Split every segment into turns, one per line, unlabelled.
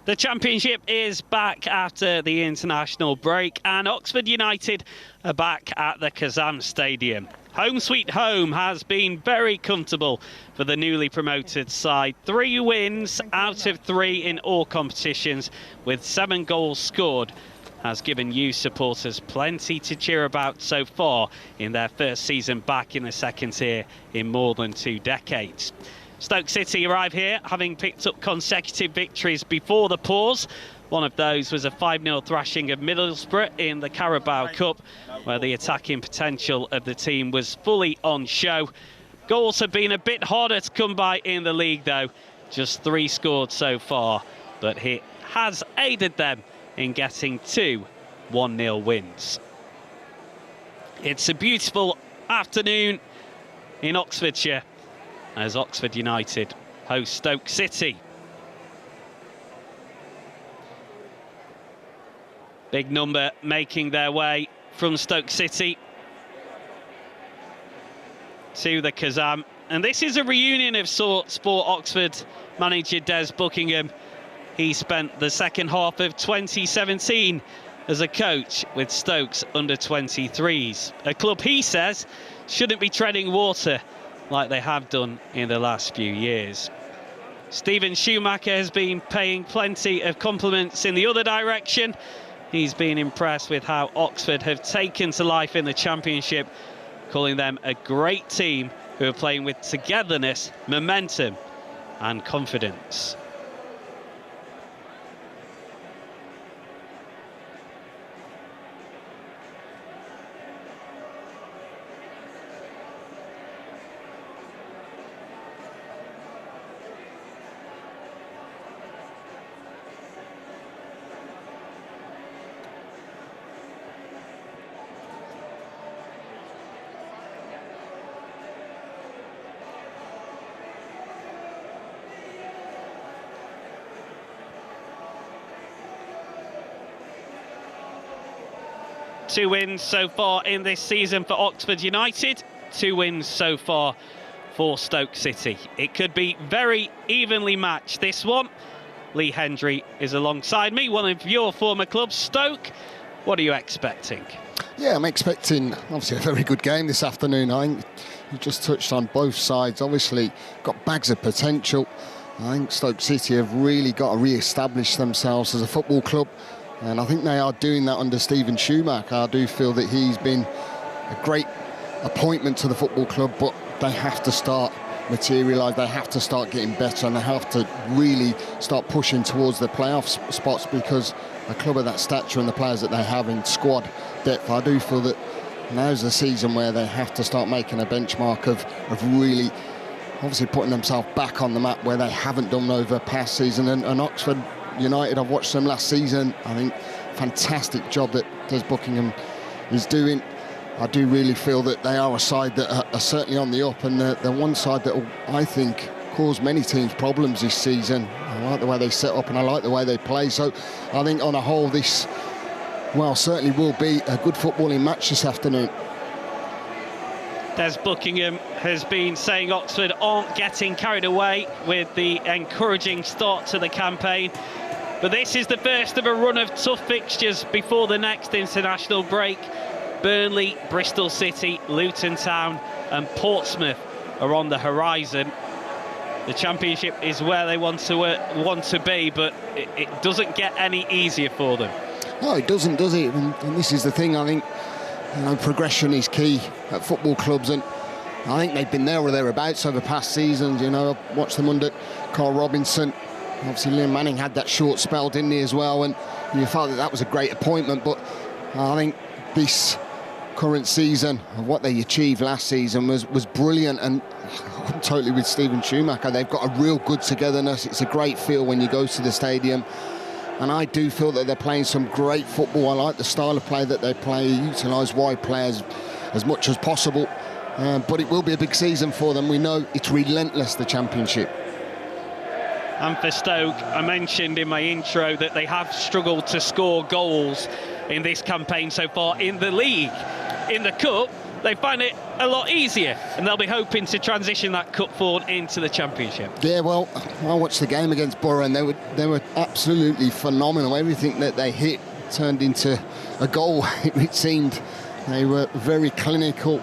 The Championship is back after the international break, and Oxford United are back at the Kazam Stadium. Home sweet home has been very comfortable for the newly promoted side. 3 wins out of 3 in all competitions, with 7 goals scored, has given you supporters plenty to cheer about so far in their first season back in the second tier in more than 2 decades. Stoke City arrive here having picked up consecutive victories before the pause. One of those was a 5-0 thrashing of Middlesbrough in the Carabao Cup, where the attacking potential of the team was fully on show. Goals have been a bit harder to come by in the league though, just 3 scored so far, but it has aided them in getting 2 1-0 wins. It's a beautiful afternoon in Oxfordshire as Oxford United host Stoke City. Big number making their way from Stoke City to the Kazam. And this is a reunion of sorts for Oxford manager Des Buckingham. He spent the second half of 2017 as a coach with Stoke's under-23s. A club he says shouldn't be treading water like they have done in the last few years. Steven Schumacher has been paying plenty of compliments in the other direction. He's been impressed with how Oxford have taken to life in the Championship, calling them a great team who are playing with togetherness, momentum and confidence. Two wins so far in this season for Oxford United, 2 wins so far for Stoke City. It could be very evenly matched, this one. Lee Hendry is alongside me, one of your former clubs, Stoke. What are you expecting?
Yeah, I'm expecting obviously a very good game this afternoon. I think you just touched on both sides. Obviously got bags of potential. I think Stoke City have really got to re-establish themselves as a football club. And I think they are doing that under Steven Schumacher. I do feel that he's been a great appointment to the football club, but they have to start materialise, they have to start getting better, and they have to really start pushing towards the playoff spots, because a club of that stature and the players that they have in squad depth, I do feel that now's the season where they have to start making a benchmark of really obviously putting themselves back on the map where they haven't done over past season. And Oxford United, I've watched them last season. I think fantastic job that Des Buckingham is doing. I do really feel that they are a side that are certainly on the up, and they're one side that will, I think, cause many teams problems this season. I like the way they set up and I like the way they play. So I think on a whole this, well, certainly will be a good footballing match this afternoon.
Des Buckingham has been saying Oxford aren't getting carried away with the encouraging start to the campaign. But this is the first of a run of tough fixtures before the next international break. Burnley, Bristol City, Luton Town and Portsmouth are on the horizon. The Championship is where they want to be, but it doesn't get any easier for them.
No, it doesn't, does it? And this is the thing, I think, you know, progression is key at football clubs, and I think they've been there or thereabouts over past seasons. You know, I've watched them under Carl Robinson. Obviously, Liam Manning had that short spell, didn't he, as well? And you felt that that was a great appointment. But I think this current season, of what they achieved last season, was brilliant. And I'm totally with Steven Schumacher. They've got a real good togetherness. It's a great feel when you go to the stadium. And I do feel that they're playing some great football. I like the style of play that they play, utilise wide players as much as possible. But it will be a big season for them. We know it's relentless, the Championship.
And for Stoke, I mentioned in my intro that they have struggled to score goals in this campaign so far in the league. In the Cup, they find it a lot easier, and they'll be hoping to transition that cup forward into the Championship.
Yeah, well, I watched the game against Borough, and they were absolutely phenomenal. Everything that they hit turned into a goal, it seemed. They were very clinical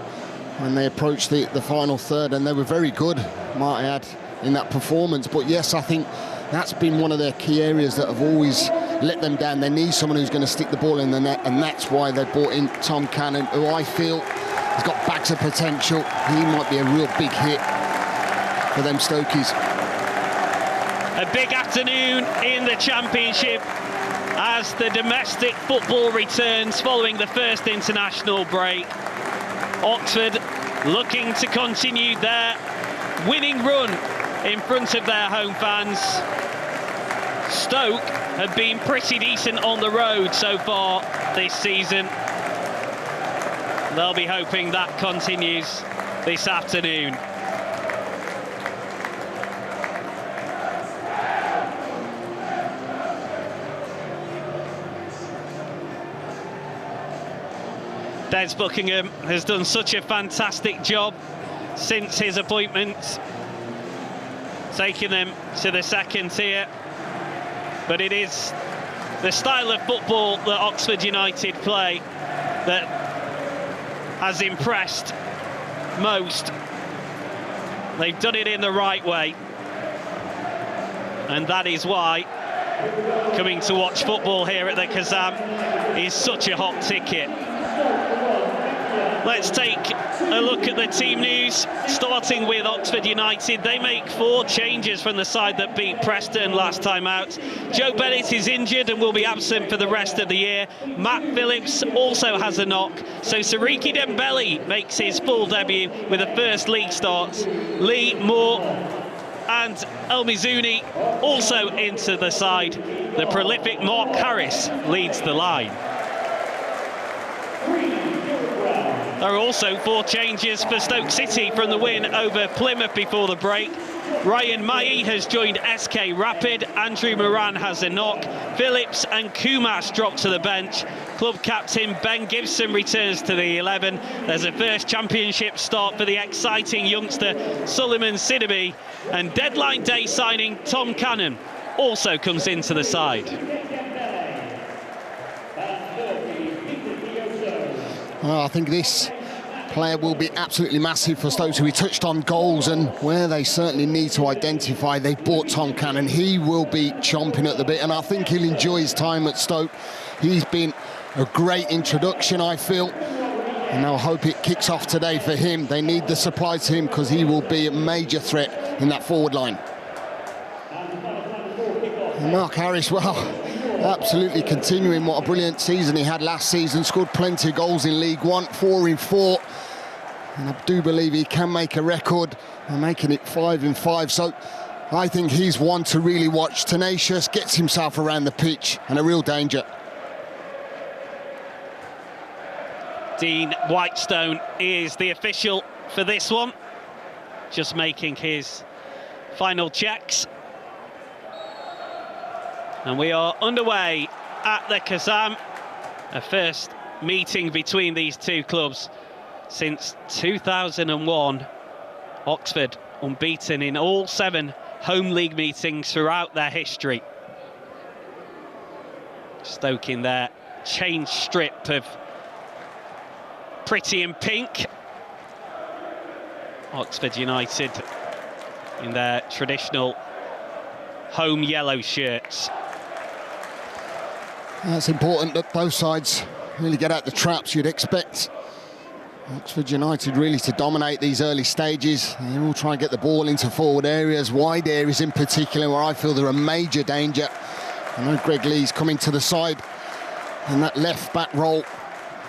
when they approached the final third, and they were very good, might I add, in that performance. But yes, I think that's been one of their key areas that have always let them down. They need someone who's going to stick the ball in the net, and that's why they brought in Tom Cannon, who I feel has got bags of potential. He might be a real big hit for them Stokies.
A big afternoon in the Championship as the domestic football returns following the first international break. Oxford looking to continue their winning run in front of their home fans. Stoke have been pretty decent on the road so far this season. They'll be hoping that continues this afternoon. Des Buckingham has done such a fantastic job since his appointment, taking them to the second tier. But it is the style of football that Oxford United play that has impressed most. They've done it in the right way, and that is why coming to watch football here at the Kazam is such a hot ticket. Let's take a look at the team news, starting with Oxford United. They make 4 changes from the side that beat Preston last time out. Joe Bennett is injured and will be absent for the rest of the year. Matt Phillips also has a knock, so Sariki Dembele makes his full debut with a first league start. Lee Moore and El Mizuni also into the side. The prolific Mark Harris leads the line. There are also 4 changes for Stoke City from the win over Plymouth before the break. Ryan Mai has joined SK Rapid, Andrew Moran has a knock, Phillips and Kumas drop to the bench. Club captain Ben Gibson returns to the 11. There's a first Championship start for the exciting youngster Suleiman Sidibe, and deadline day signing Tom Cannon also comes into the side.
Well, I think this player will be absolutely massive for Stoke. So we touched on goals, and where they certainly need to identify, they bought Tom Cannon. He will be chomping at the bit, and I think he'll enjoy his time at Stoke. He's been a great introduction, I feel, and I hope it kicks off today for him. They need the supply to him because he will be a major threat in that forward line. And Mark Harris, well, absolutely continuing what a brilliant season he had last season. Scored plenty of goals in League One, 4 in 4. And I do believe he can make a record, making it 5 in 5. So I think he's one to really watch. Tenacious, gets himself around the pitch, and a real danger.
Dean Whitestone is the official for this one, just making his final checks. And we are underway at the Kazam, a first meeting between these two clubs since 2001. Oxford unbeaten in all 7 home league meetings throughout their history. Stoke in their change strip of pretty in pink. Oxford United in their traditional home yellow shirts.
It's important that both sides really get out the traps. You'd expect Oxford United really to dominate these early stages. They will try and get the ball into forward areas, wide areas in particular, where I feel they're a major danger. I know Greg Lee's coming to the side in that left back role.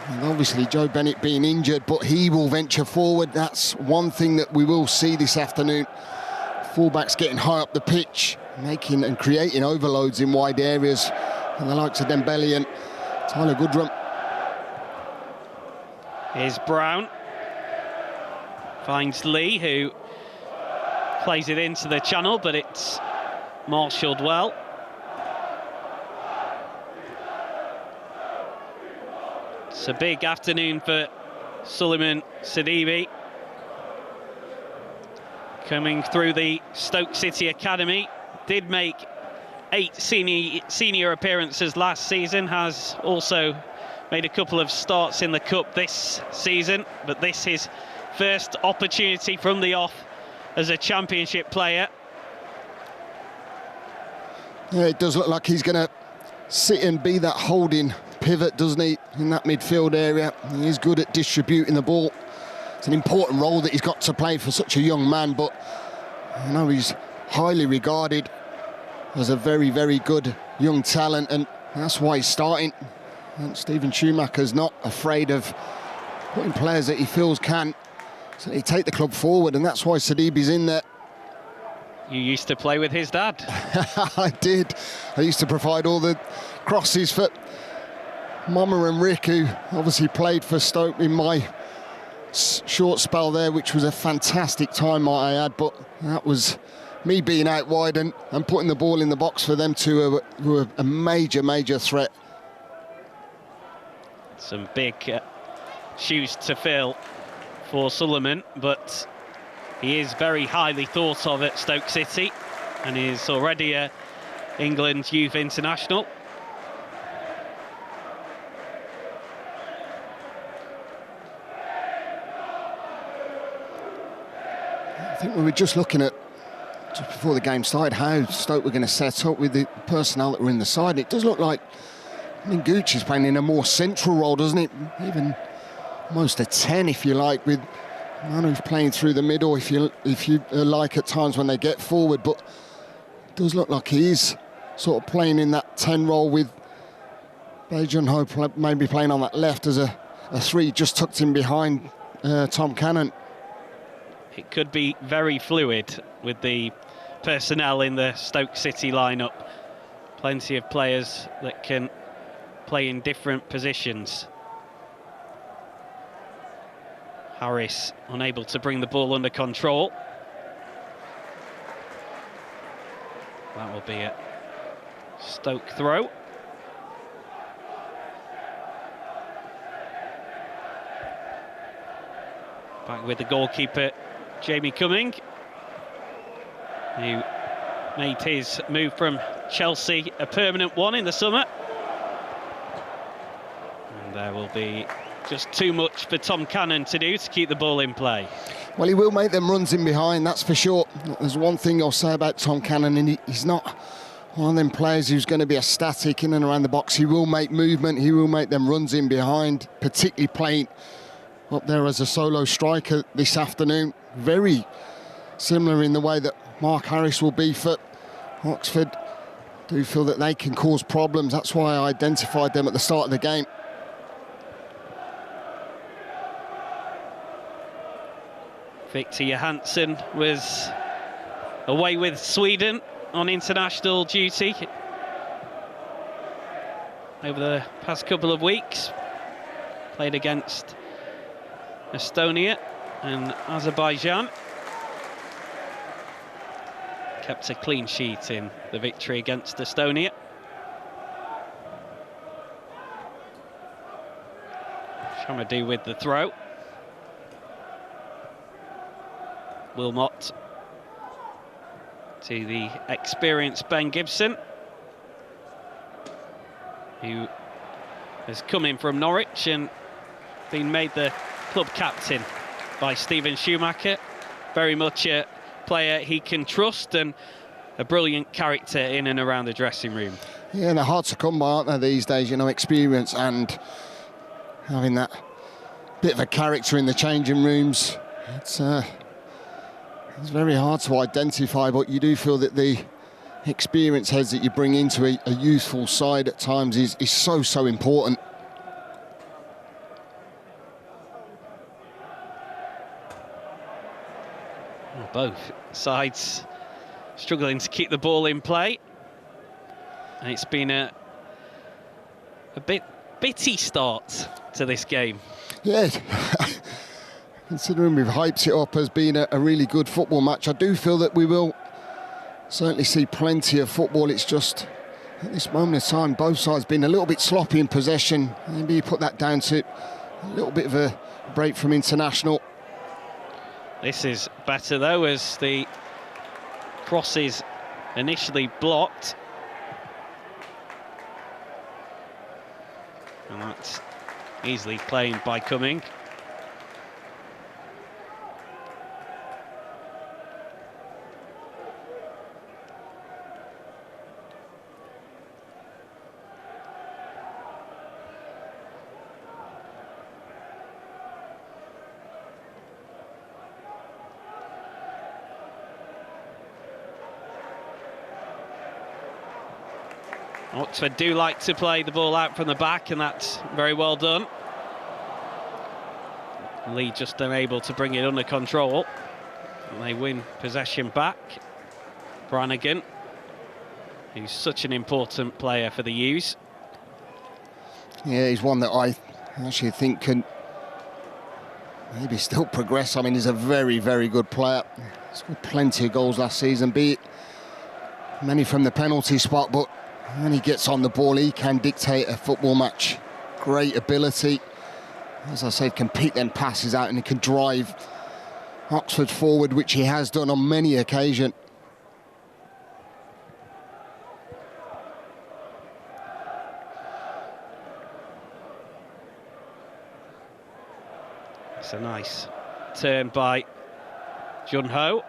And obviously Joe Bennett being injured, but he will venture forward. That's one thing that we will see this afternoon. Fullbacks getting high up the pitch, making and creating overloads in wide areas. And the likes of Dembele and Tyler Goodrum.
Here's Brown. Finds Lee, who plays it into the channel, but it's marshalled well. It's a big afternoon for Suleiman Sidibe, coming through the Stoke City Academy, did make 8 senior appearances last season, has also made a couple of starts in the Cup this season, but this is his first opportunity from the off as a Championship player.
Yeah, it does look like he's going to sit and be that holding pivot, doesn't he, in that midfield area. He is good at distributing the ball. It's an important role that he's got to play for such a young man, but I know he's highly regarded as a very, very good young talent, and that's why he's starting. And Steven Schumacher's not afraid of putting players that he feels can take the club forward, and that's why Sidibe's in there.
You used to play with his dad.
I did. I used to provide all the crosses for Mama and Rick, who obviously played for Stoke in my short spell there, which was a fantastic time, might I add, but that was me being out wide and putting the ball in the box for them two, who were a major, major threat.
Some big shoes to fill for Suleiman, but he is very highly thought of at Stoke City and is already a England youth international.
I think we were just looking at, just before the game started, how Stoke were going to set up with the personnel that were in the side. It does look like Gucci's playing in a more central role, doesn't it? Even almost a 10, if you like, with Manu's playing through the middle, if you like, at times when they get forward. But it does look like he is sort of playing in that 10 role, with Bae-Jun-ho maybe playing on that left as a 3, just tucked in behind Tom Cannon.
It could be very fluid with the personnel in the Stoke City lineup. Plenty of players that can play in different positions. Harris unable to bring the ball under control. That will be a Stoke throw. Back with the goalkeeper, Jamie Cumming, who made his move from Chelsea a permanent one in the summer. And there will be just too much for Tom Cannon to do to keep the ball in play.
Well, he will make them runs in behind, that's for sure. There's one thing I'll say about Tom Cannon, and he's not one of them players who's going to be a static in and around the box. He will make movement, he will make them runs in behind, particularly playing up there as a solo striker this afternoon. Very similar in the way that Mark Harris will be for Oxford. I do feel that they can cause problems. That's why I identified them at the start of the game.
Victor Johansson was away with Sweden on international duty over the past couple of weeks. Played against Estonia and Azerbaijan. Kept a clean sheet in the victory against Estonia. Chamadou with the throw. Wilmot to the experienced Ben Gibson, who has come in from Norwich and been made the club captain by Steven Schumacher. Very much a player he can trust and a brilliant character in and around the dressing room.
Yeah, they're hard to come by, aren't they, these days? You know, experience and having that bit of a character in the changing rooms. It's very hard to identify, but you do feel that the experience heads that you bring into a youthful side at times is so important.
Well, both sides struggling to keep the ball in play. And it's been a bitty start to this game.
Yeah. Considering we've hyped it up as being a really good football match, I do feel that we will certainly see plenty of football. It's just, at this moment of time, both sides been a little bit sloppy in possession. Maybe you put that down to A little bit of a break from international.
This is better though, as the cross is initially blocked. And that's easily claimed by Cumming. Oxford do like to play the ball out from the back, and that's very well done. Lee just unable to bring it under control. And they win possession back. Brannigan, who's such an important player for the U's.
Yeah, he's one that I actually think can maybe still progress. I mean, he's a very, very good player. He's got plenty of goals last season, be it many from the penalty spot, but when he gets on the ball, he can dictate a football match. Great ability. As I said, can pick them passes out and he can drive Oxford forward, which he has done on many occasions.
It's a nice turn by Jun Ho.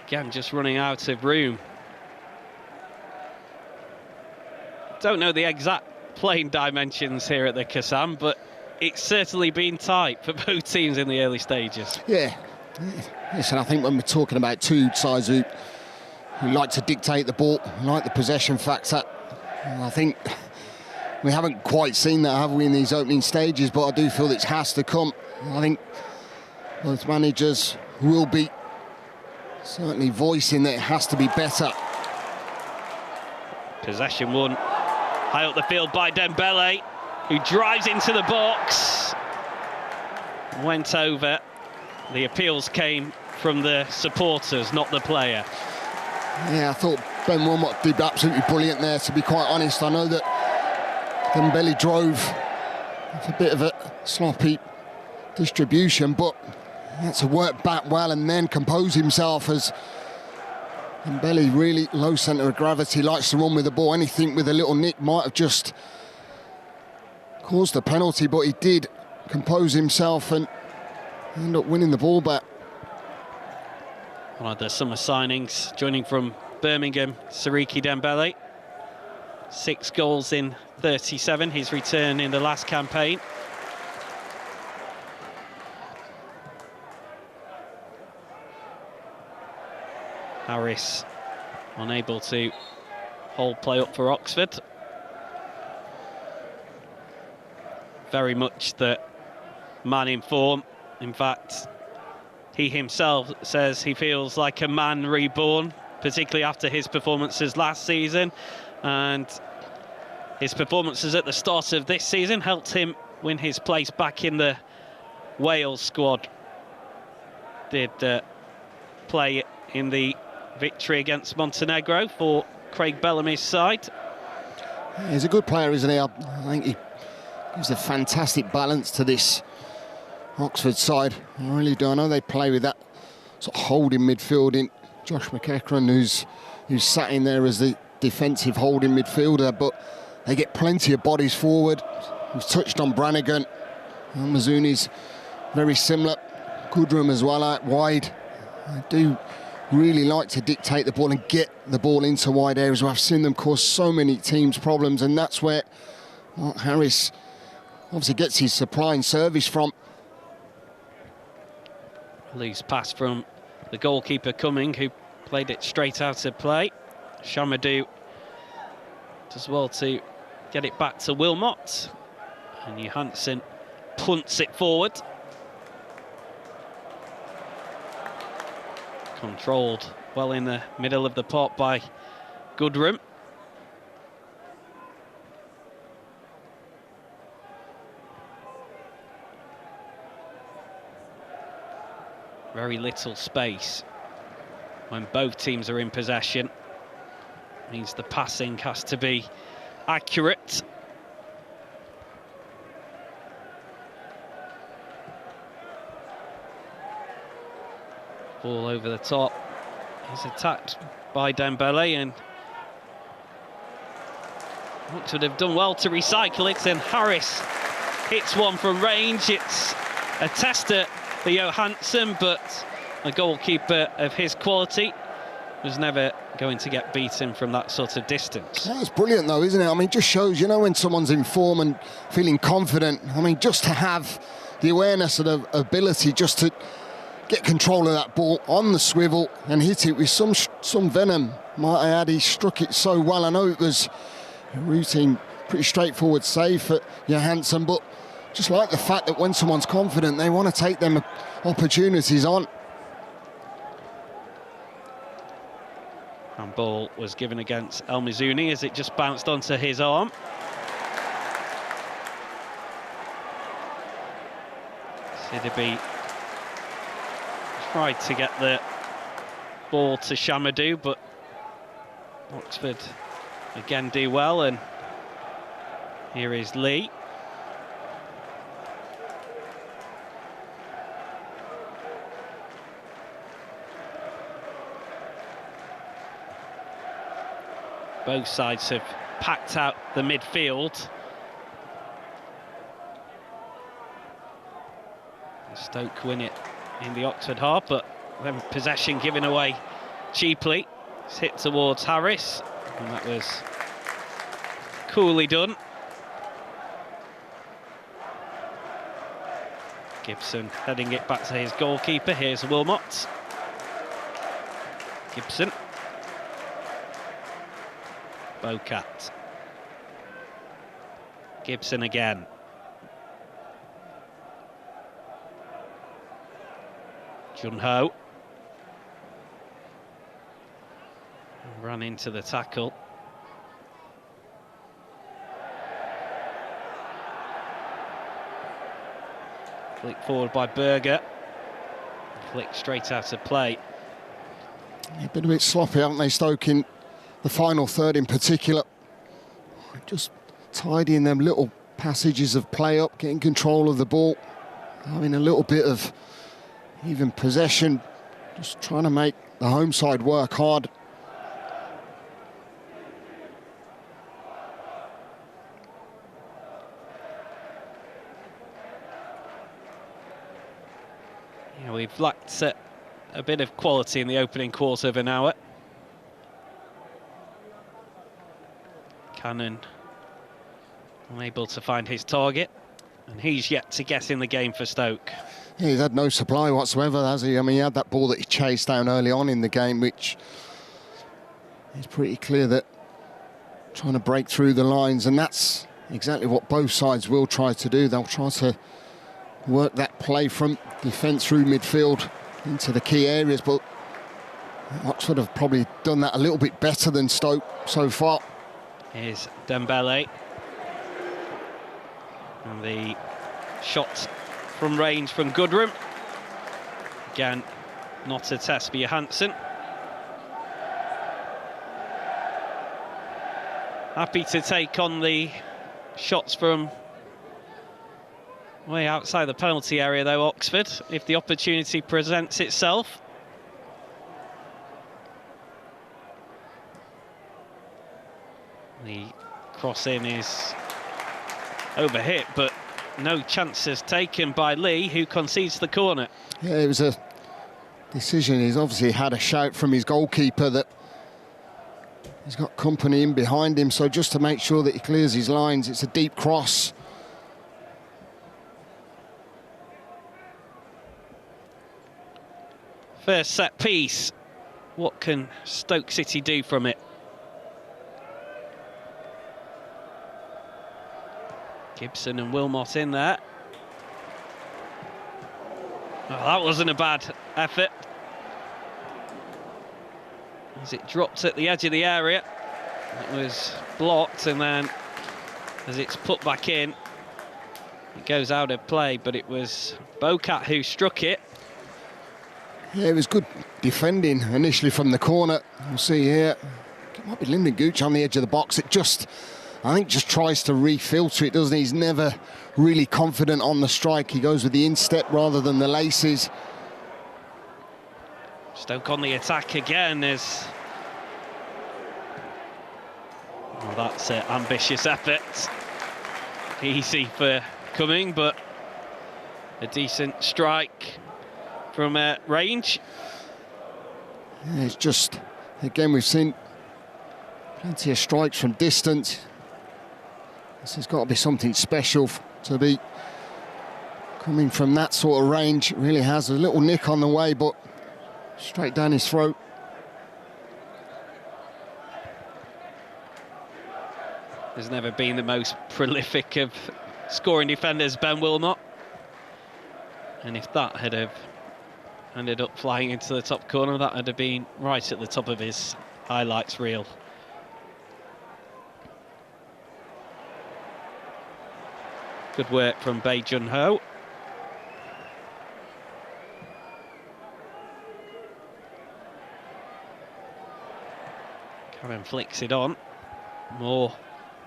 Again, just running out of room. Don't know the exact playing dimensions here at the Kassam, but it's certainly been tight for both teams in the early stages.
Yeah. Listen, I think when we're talking about two sides who like to dictate the ball, like the possession factor, I think we haven't quite seen that, have we, in these opening stages, but I do feel it has to come. I think both managers will be certainly voicing that it has to be better.
Possession won high up the field by Dembele, who drives into the box. Went over. The appeals came from the supporters, not the player.
Yeah, I thought Ben Wilmot did absolutely brilliant there, to be quite honest. I know that Dembele drove with a bit of a sloppy distribution, but he had to work back well and then compose himself, as Dembele, really low centre of gravity, likes to run with the ball. Anything with a little nick might have just caused a penalty, but he did compose himself and end up winning the ball back.
One of the summer signings, joining from Birmingham, Siriki Dembele. 6 goals in 37, his return in the last campaign. Harris unable to hold play up for Oxford. Very much the man in form. In fact, he himself says he feels like a man reborn, particularly after his performances last season. And his performances at the start of this season helped him win his place back in the Wales squad. Did play in the victory against Montenegro for Craig Bellamy's side.
He's a good player, isn't he? I think he gives a fantastic balance to this Oxford side. I really do. I know they play with that sort of holding midfield in Josh McEachran, who's sat in there as the defensive holding midfielder, but they get plenty of bodies forward. We've touched on Brannigan. Mazzuni's very similar. Goodrum as well out wide. I do really like to dictate the ball and get the ball into wide areas where I've seen them cause so many teams problems, and that's where Mark Harris obviously gets his supply and service from.
Loose pass from the goalkeeper Cumming, who played it straight out of play. Shamadou does well to get it back to Wilmot, and Johansson punts it forward. Controlled well in the middle of the pot by Goodrum. Very little space when both teams are in possession. Means the passing has to be accurate. Ball over the top. He's attacked by Dembele, and Oxford have done well to recycle it, and Harris hits one from range. It's a tester for Johansson, but a goalkeeper of his quality was never going to get beaten from that sort of distance.
That's brilliant though, isn't it? I mean, just shows, you know, when someone's in form and feeling confident. I mean, just to have the awareness and the ability just to get control of that ball on the swivel and hit it with some venom. Might I add, he struck it so well. I know it was a routine, pretty straightforward save for Johansson, but just like the fact that when someone's confident, they want to take them opportunities on.
And ball was given against El Mizuni as it just bounced onto his arm. Sidibe tried to get the ball to Shamadou, but Oxford again do well, and here is Lee. Both sides have packed out the midfield. Stoke win it in the Oxford half, but then possession given away cheaply. It's hit towards Harris, and that was coolly done. Gibson heading it back to his goalkeeper. Here's Wilmot. Gibson. Bocat. Gibson again. Junho. Ran into the tackle. Flick forward by Berger. Flick straight out of play.
They've been a bit sloppy, haven't they, Stoke, in the final third in particular. Just tidying them little passages of play up, getting control of the ball, having a little bit of even possession, just trying to make the home side work hard.
Yeah, we've lacked a bit of quality in the opening quarter of an hour. Cannon unable to find his target, and he's yet to get in the game for Stoke.
Yeah, he's had no supply whatsoever, has he? I mean, he had that ball that he chased down early on in the game, which is pretty clear that trying to break through the lines, and that's exactly what both sides will try to do. They'll try to work that play from defence through midfield into the key areas, but Oxford have probably done that a little bit better than Stoke so far.
Here's Dembele. And the shot from range from Goodrum. Again, not a test for Johansson. Happy to take on the shots from way outside the penalty area, though, Oxford, if the opportunity presents itself. The cross-in is overhit, but no chances taken by Lee, who concedes the corner.
Yeah, it was a decision. He's obviously had a shout from his goalkeeper that he's got company in behind him, so just to make sure that he clears his lines, it's a deep cross.
First set piece. What can Stoke City do from it? Gibson and Wilmot in there. Oh, that wasn't a bad effort. As it dropped at the edge of the area, it was blocked, and then as it's put back in, it goes out of play, but it was Bocat who struck it.
Yeah, it was good defending initially from the corner. We'll see here. It might be Lyndon Gooch on the edge of the box. It just, I think, just tries to refilter it, doesn't he? He's never really confident on the strike. He goes with the instep rather than the laces.
Stoke on the attack again. Well, that's an ambitious effort. Easy for Cumming, but a decent strike from range.
Yeah, it's just, again, we've seen plenty of strikes from distance. This has got to be something special to be coming from that sort of range. It really has. A little nick on the way, but straight down his throat.
Has never been the most prolific of scoring defenders, Ben Wilmot. And if that had have ended up flying into the top corner, that would have been right at the top of his highlights reel. Good work from Bae Jun-ho. Karen flicks it on. Moore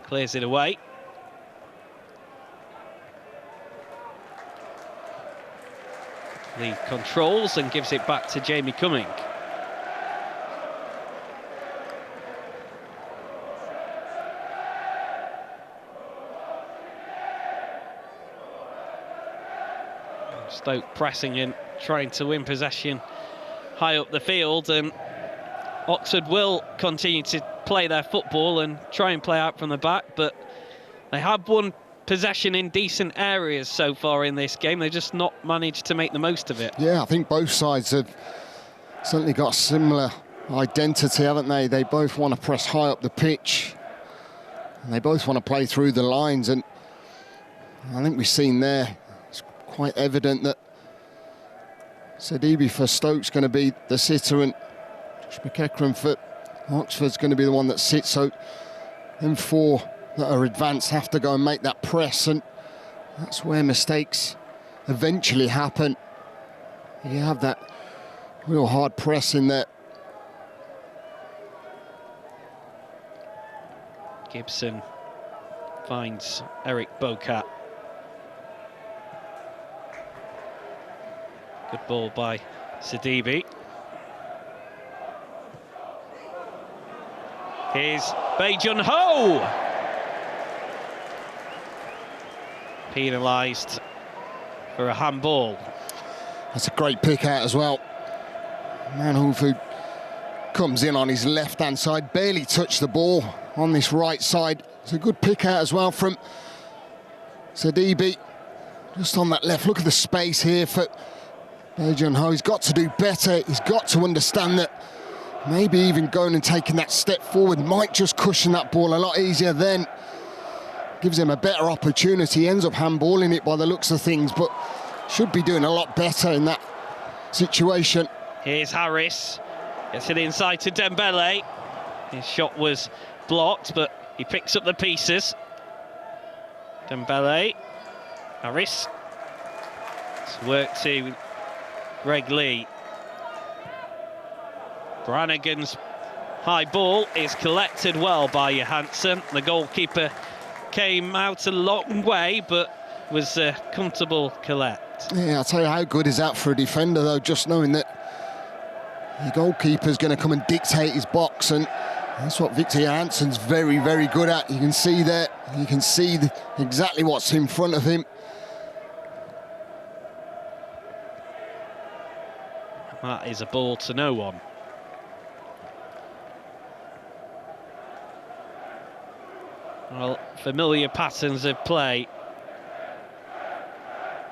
clears it away. Lee controls and gives it back to Jamie Cumming. Stoke pressing in, trying to win possession high up the field, and Oxford will continue to play their football and try and play out from the back, but they have won possession in decent areas so far in this game. They've just not managed to make the most of it.
Yeah, I think both sides have certainly got a similar identity, haven't they? They both want to press high up the pitch, and they both want to play through the lines, and I think we've seen there, it's quite evident that Sidibe for Stoke's going to be the sitter, and Josh McEachran for Oxford's going to be the one that sits. So them four that are advanced have to go and make that press, and that's where mistakes eventually happen. You have that real hard press in there.
Gibson finds Eric Bocat. Good ball by Sidibe. Here's Bae Jun-ho. Penalised for a handball.
That's a great pick out as well. Manhoef comes in on his left-hand side, barely touched the ball on this right side. It's a good pick out as well from Sidibe. Just on that left, look at the space here for Bae Jun-ho. He's got to do better. He's got to understand that maybe even going and taking that step forward might just cushion that ball a lot easier, then gives him a better opportunity. He ends up handballing it by the looks of things, but should be doing a lot better in that situation.
Here's Harris, gets it inside to Dembele. His shot was blocked, but he picks up the pieces. Dembele, Harris. It's work to Greg Lee. Brannigan's high ball is collected well by Johansson. The goalkeeper came out a long way, but was a comfortable collect.
Yeah, I'll tell you, how good is that for a defender, though, just knowing that the goalkeeper's going to come and dictate his box, and that's what Victor Johansson's very, very good at. You can see there, you can see exactly what's in front of him.
That is a ball to no one. Well, familiar patterns of play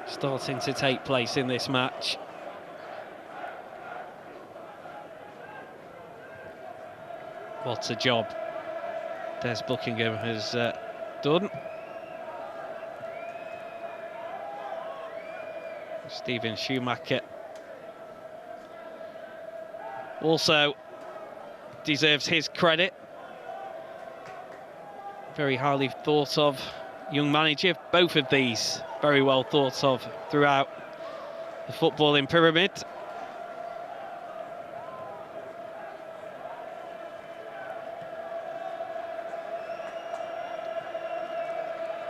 starting to take place in this match. What a job Des Buckingham has done. Stephen Schumacher also deserves his credit. Very highly thought of young manager. Both of these very well thought of throughout the footballing pyramid.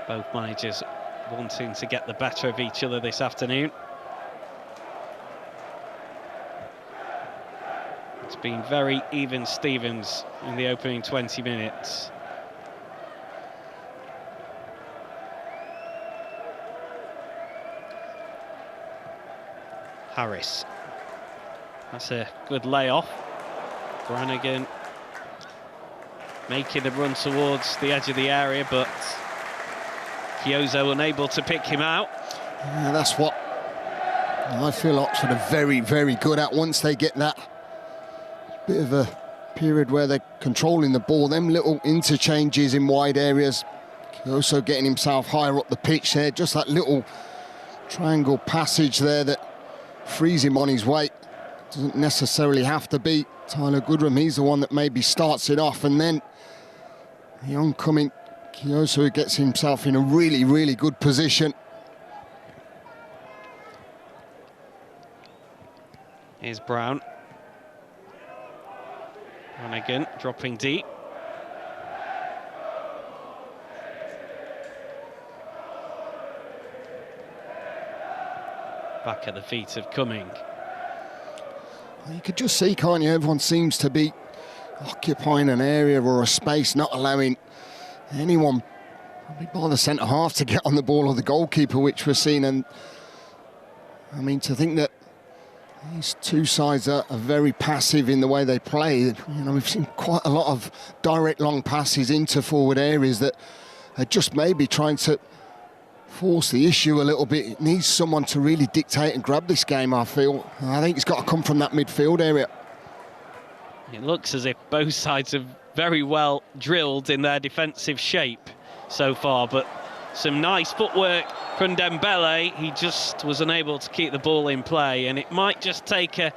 Both managers wanting to get the better of each other this afternoon. been very even Stevens in the opening 20 minutes. Harris. That's a good layoff. Brannigan making a run towards the edge of the area, but Kyozo unable to pick him out.
Yeah, that's what I feel Oxford are very, very good at. Once they get that bit of a period where they're controlling the ball, them little interchanges in wide areas, also getting himself higher up the pitch there, just that little triangle passage there that frees him on his way. Doesn't necessarily have to be Tyler Goodrum. He's the one that maybe starts it off, and then the oncoming Kyoso gets himself in a really, really good position.
Here's Brown. Brannigan dropping deep. Back at the feet of Cumming.
You could just see, can't you? Everyone seems to be occupying an area or a space, not allowing anyone, probably by the centre half, to get on the ball, or the goalkeeper, which we're seeing. And I mean, to think that these two sides are very passive in the way they play. You know, we've seen quite a lot of direct long passes into forward areas that are just maybe trying to force the issue a little bit. It needs someone to really dictate and grab this game, I feel. I think it's got to come from that midfield area.
It looks as if both sides have very well drilled in their defensive shape so far, but some nice footwork from Dembele. He just was unable to keep the ball in play, and it might just take a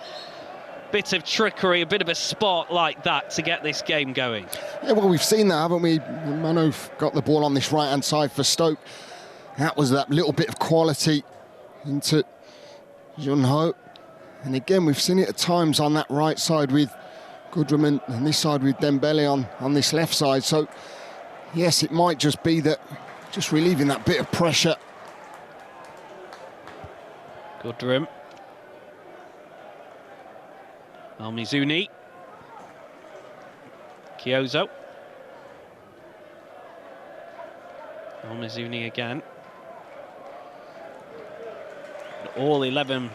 bit of trickery, a bit of a spot like that to get this game going.
Yeah, well, we've seen that, haven't we? Mano got the ball on this right-hand side for Stoke. That was that little bit of quality into Junho. And again, we've seen it at times on that right side with Goodrum and this side with Dembele on this left side. So, yes, it might just be that, just relieving that bit of pressure.
Goodrum. Almizuni. Kyozo. Almizuni again. All 11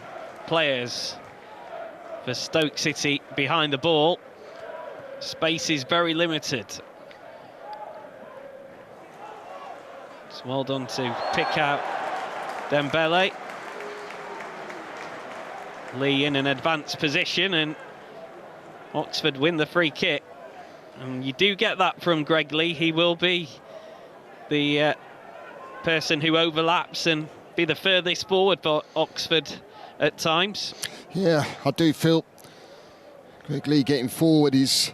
players for Stoke City behind the ball. Space is very limited. It's well done to pick out Dembele. Lee in an advanced position, and Oxford win the free kick. And you do get that from Greg Lee. He will be the person who overlaps and be the furthest forward for Oxford at times.
Yeah, I do feel Greg Lee getting forward is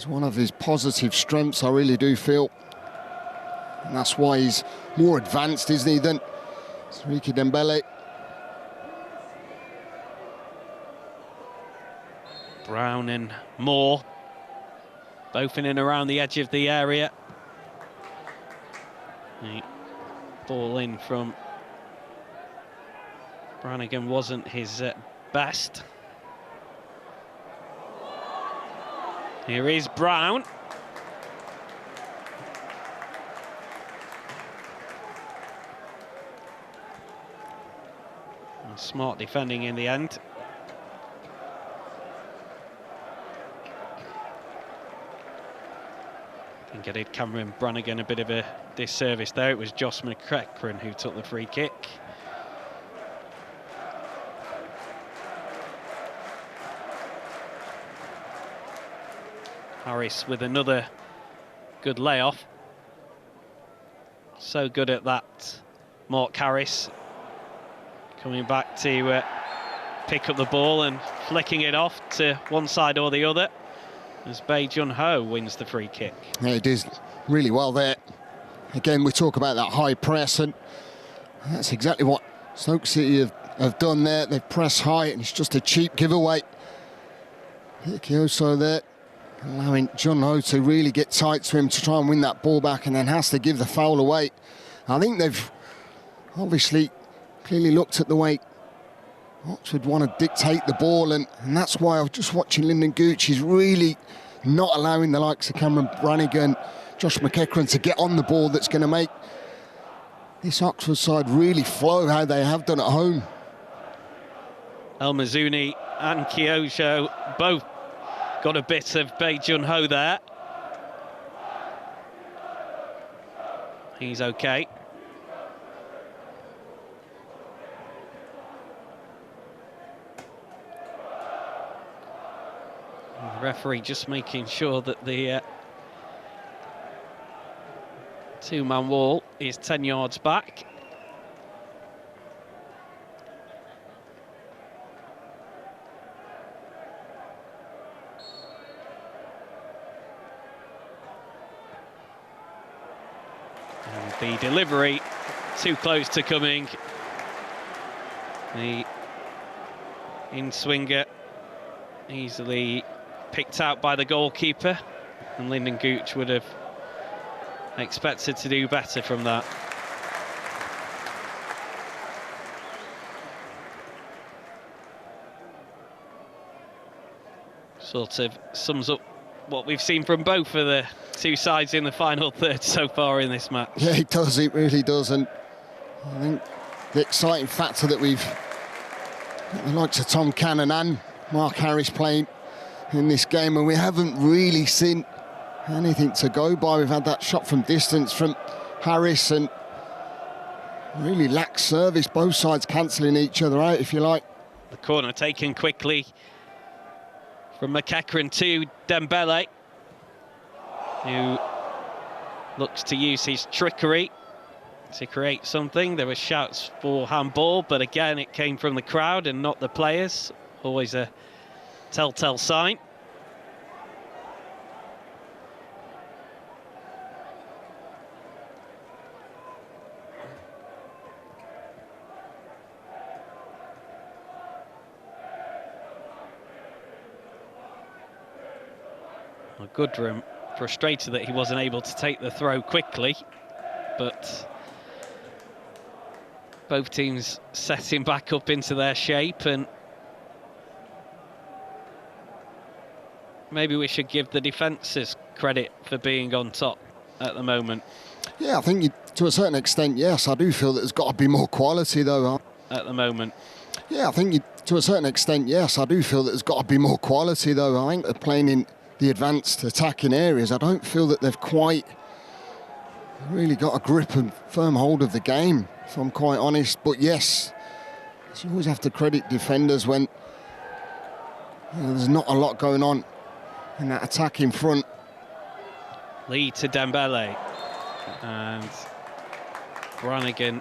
one of his positive strengths, I really do feel. And that's why he's more advanced, isn't he, than Ricky Dembele.
Brown and Moore, both in and around the edge of the area. The ball in from Brannigan wasn't his best. Here is Brown. And smart defending in the end. I think I did Cameron Brannigan a bit of a disservice there. It was Josh McEachran who took the free kick. Harris with another good layoff. So good at that, Mark Harris. Coming back to pick up the ball and flicking it off to one side or the other, as Bae Jun-ho wins the free kick.
Yeah, he did really well there. Again, we talk about that high press, and that's exactly what Stoke City have done there. They've pressed high, and it's just a cheap giveaway. Kyoso there, allowing Jun-ho to really get tight to him to try and win that ball back, and then has to give the foul away. I think they've obviously clearly looked at the way Oxford want to dictate the ball, and that's why I was just watching Lyndon Gooch. He's really not allowing the likes of Cameron Brannigan, Josh McEachran to get on the ball that's going to make this Oxford side really flow how they have done at home.
El Mazouni and Kyojo both got a bit of Bae Jun Ho there. He's okay. And the referee just making sure that the two-man wall is 10 yards back. The delivery too close to coming. The in-swinger easily picked out by the goalkeeper, and Lyndon Gooch would have expected to do better from that. Sort of sums up what we've seen from both of the two sides in the final third so far in this match.
Yeah, it does, it really does. And I think the exciting factor that we've got the likes of Tom Cannon and Mark Harris playing in this game, and we haven't really seen anything to go by. We've had that shot from distance from Harris and really lax service, both sides cancelling each other out, if you like.
The corner taken quickly from McEachran to Dembele, who looks to use his trickery to create something. There were shouts for handball, but again it came from the crowd and not the players. Always a telltale sign. Goodrum frustrated that he wasn't able to take the throw quickly, but both teams setting back up into their shape, and maybe we should give the defences credit for being on top at the moment.
Yeah, I think to a certain extent, yes. I do feel that there's got to be more quality, though.
At the moment.
Yeah, I think to a certain extent, yes. I do feel that there's got to be more quality, though. I think they're playing in the advanced attacking areas. I don't feel that they've quite really got a grip and firm hold of the game, if I'm quite honest. But yes, you always have to credit defenders when there's not a lot going on in that attack in front.
Lead to Dembele, and Brannigan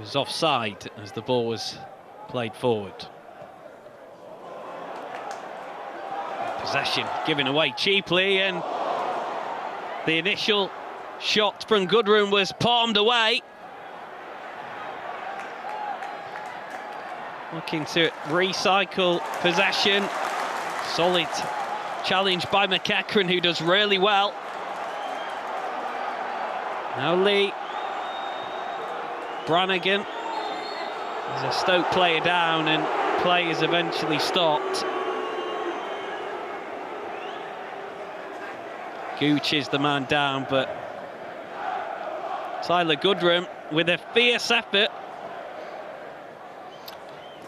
was offside as the ball was played forward. Possession given away cheaply, and the initial shot from Goodrum was palmed away. Looking to recycle possession. Solid challenge by McEachran, who does really well. Now Lee Brannigan. There's a Stoke player down, and play is eventually stopped. Gooch is the man down, but Tyler Goodrum with a fierce effort.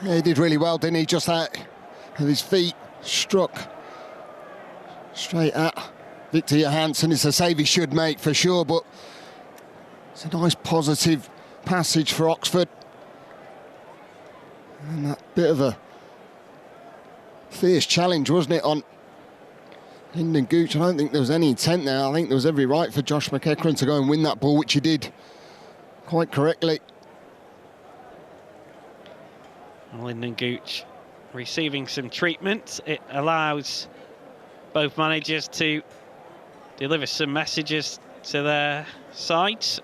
Yeah, he did really well, didn't he? Just that, with his feet struck straight at Victor Johansson. It's a save he should make for sure, but it's a nice positive passage for Oxford. And that bit of a fierce challenge, wasn't it, on Lyndon Gooch? I don't think there was any intent there. I think there was every right for Josh McEachran to go and win that ball, which he did quite correctly.
Lyndon Gooch receiving some treatment. It allows both managers to deliver some messages to their sides.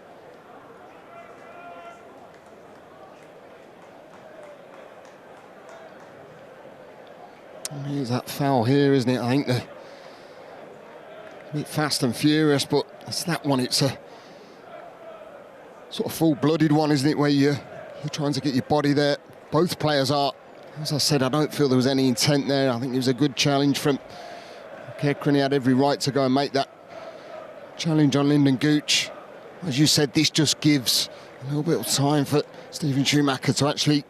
Here's that foul here, isn't it? I think they're a bit fast and furious, but it's that one. It's a sort of full-blooded one, isn't it, where you're You're trying to get your body there. Both players are. As I said, I don't feel there was any intent there. I think it was a good challenge from Kekrin. He had every right to go and make that challenge on Lyndon Gooch. As you said, this just gives a little bit of time for Stephen Schumacher to actually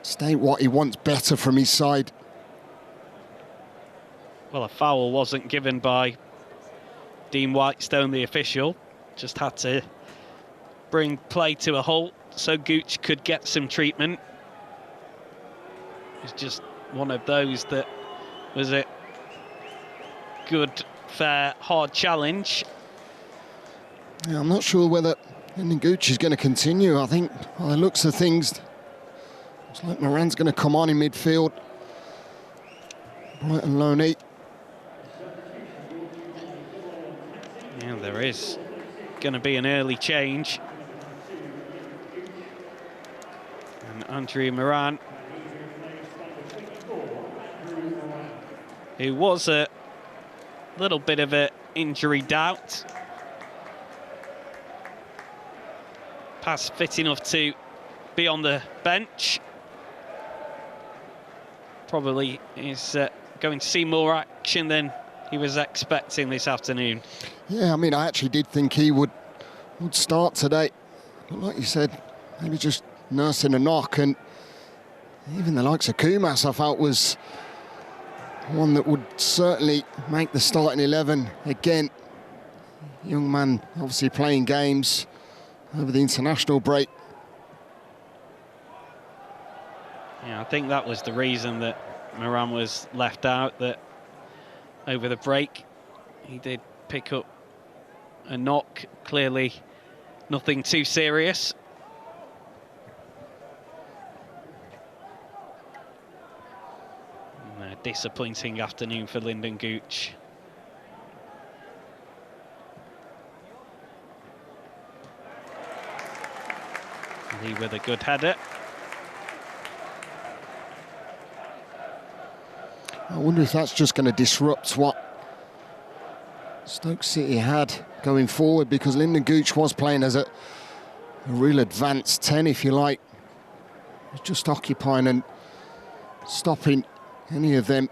state what he wants better from his side.
Well, a foul wasn't given by Dean Whitestone, the official. Just had to bring play to a halt so Gooch could get some treatment. It's just one of those that was a good, fair, hard challenge.
Yeah, I'm not sure whether Lyndon Gooch is going to continue. I think, by the looks of things, looks like Moran's going to come on in midfield. Brighton Loney.
Yeah, there is going to be an early change. And Andrew Moran, who was a little bit of an injury doubt, past fit enough to be on the bench. Probably is going to see more action than he was expecting this afternoon.
Yeah, I mean, I actually did think he would start today. But like you said, maybe just nursing a knock. And even the likes of Kumas, I felt, was one that would certainly make the starting 11 again. Young man obviously playing games over the international break.
Yeah, I think that was the reason that Moran was left out, that over the break he did pick up a knock, clearly nothing too serious. And a disappointing afternoon for Lyndon Gooch. Lee with a good header.
I wonder if that's just going to disrupt what Stoke City had going forward, because Lyndon Gooch was playing as a real advanced 10, if you like. Just occupying and stopping any of them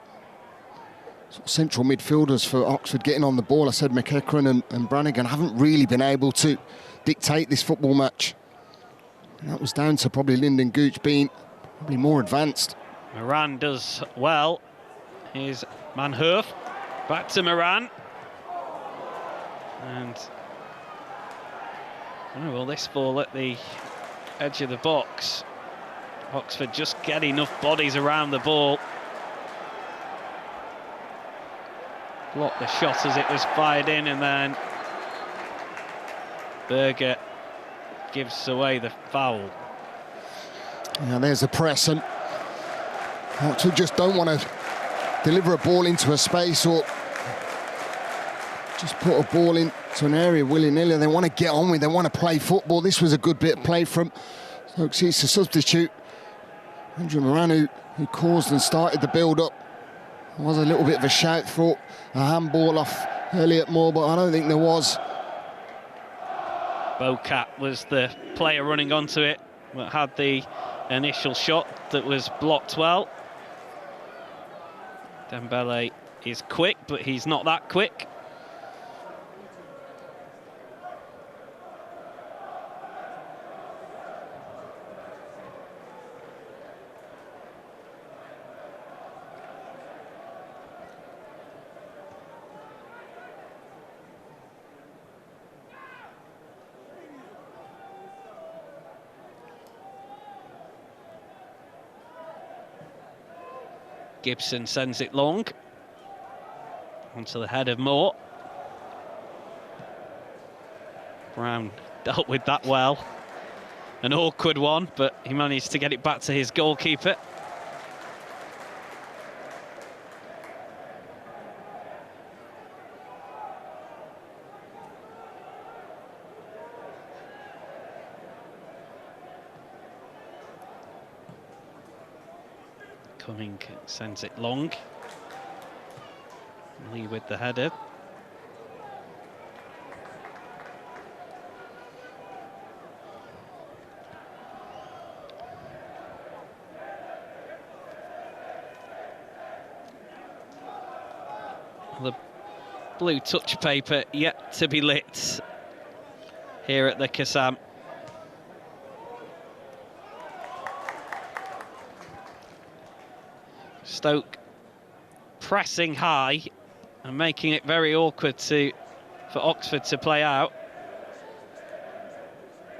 sort of central midfielders for Oxford getting on the ball. I said McEachran and Brannigan haven't really been able to dictate this football match. And that was down to probably Lyndon Gooch being probably more advanced.
Moran does well. Here's Manhoof. Back to Moran. And oh, well, this ball at the edge of the box. Oxford just get enough bodies around the ball. Blocked the shot as it was fired in, and then Berger gives away the foul.
Yeah, there's a press, and Oxford just don't want to deliver a ball into a space or just put a ball into an area willy-nilly. They want to get on with, they want to play football. This was a good bit of play from Stoke. It's a substitute. Andrew Moran, who caused and started the build-up. There was a little bit of a shout for a handball off Elliot Moore, but I don't think there was.
Bocat was the player running onto it, but had the initial shot that was blocked well. Dembele is quick, but he's not that quick. Gibson sends it long onto the head of Moore. Brown dealt with that well. An awkward one, but he managed to get it back to his goalkeeper. Cumming sends it long. Lee with the header. blue touch paper yet to be lit here at the Kassam. Stoke pressing high and making it very awkward for Oxford to play out.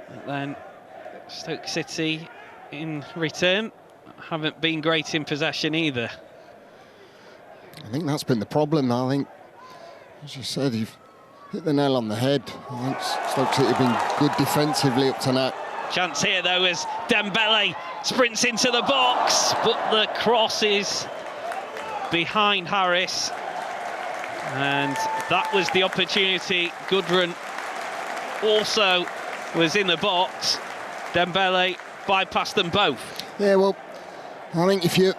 And then Stoke City in return haven't been great in possession either.
I think that's been the problem. I think, as you said, you've hit the nail on the head. I think Stoke City have been good defensively up to now.
Chance here though as Dembele sprints into the box, but the cross is behind Harris, and that was the opportunity. Gudrun also was in the box. Dembele bypassed them both.
Yeah, well, I think if you're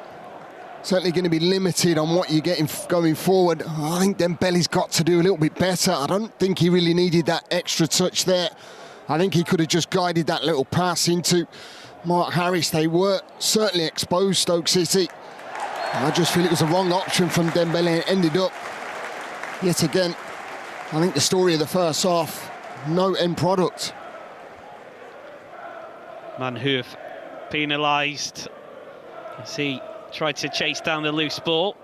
certainly going to be limited on what you're getting going forward, I think Dembele's got to do a little bit better. I don't think he really needed that extra touch there. I think he could have just guided that little pass into Mark Harris. They were certainly exposed, Stoke City. I just feel it was the wrong option from Dembele. It ended up, yet again, I think the story of the first half, no end product.
Manhoof penalised as he tried to chase down the loose ball.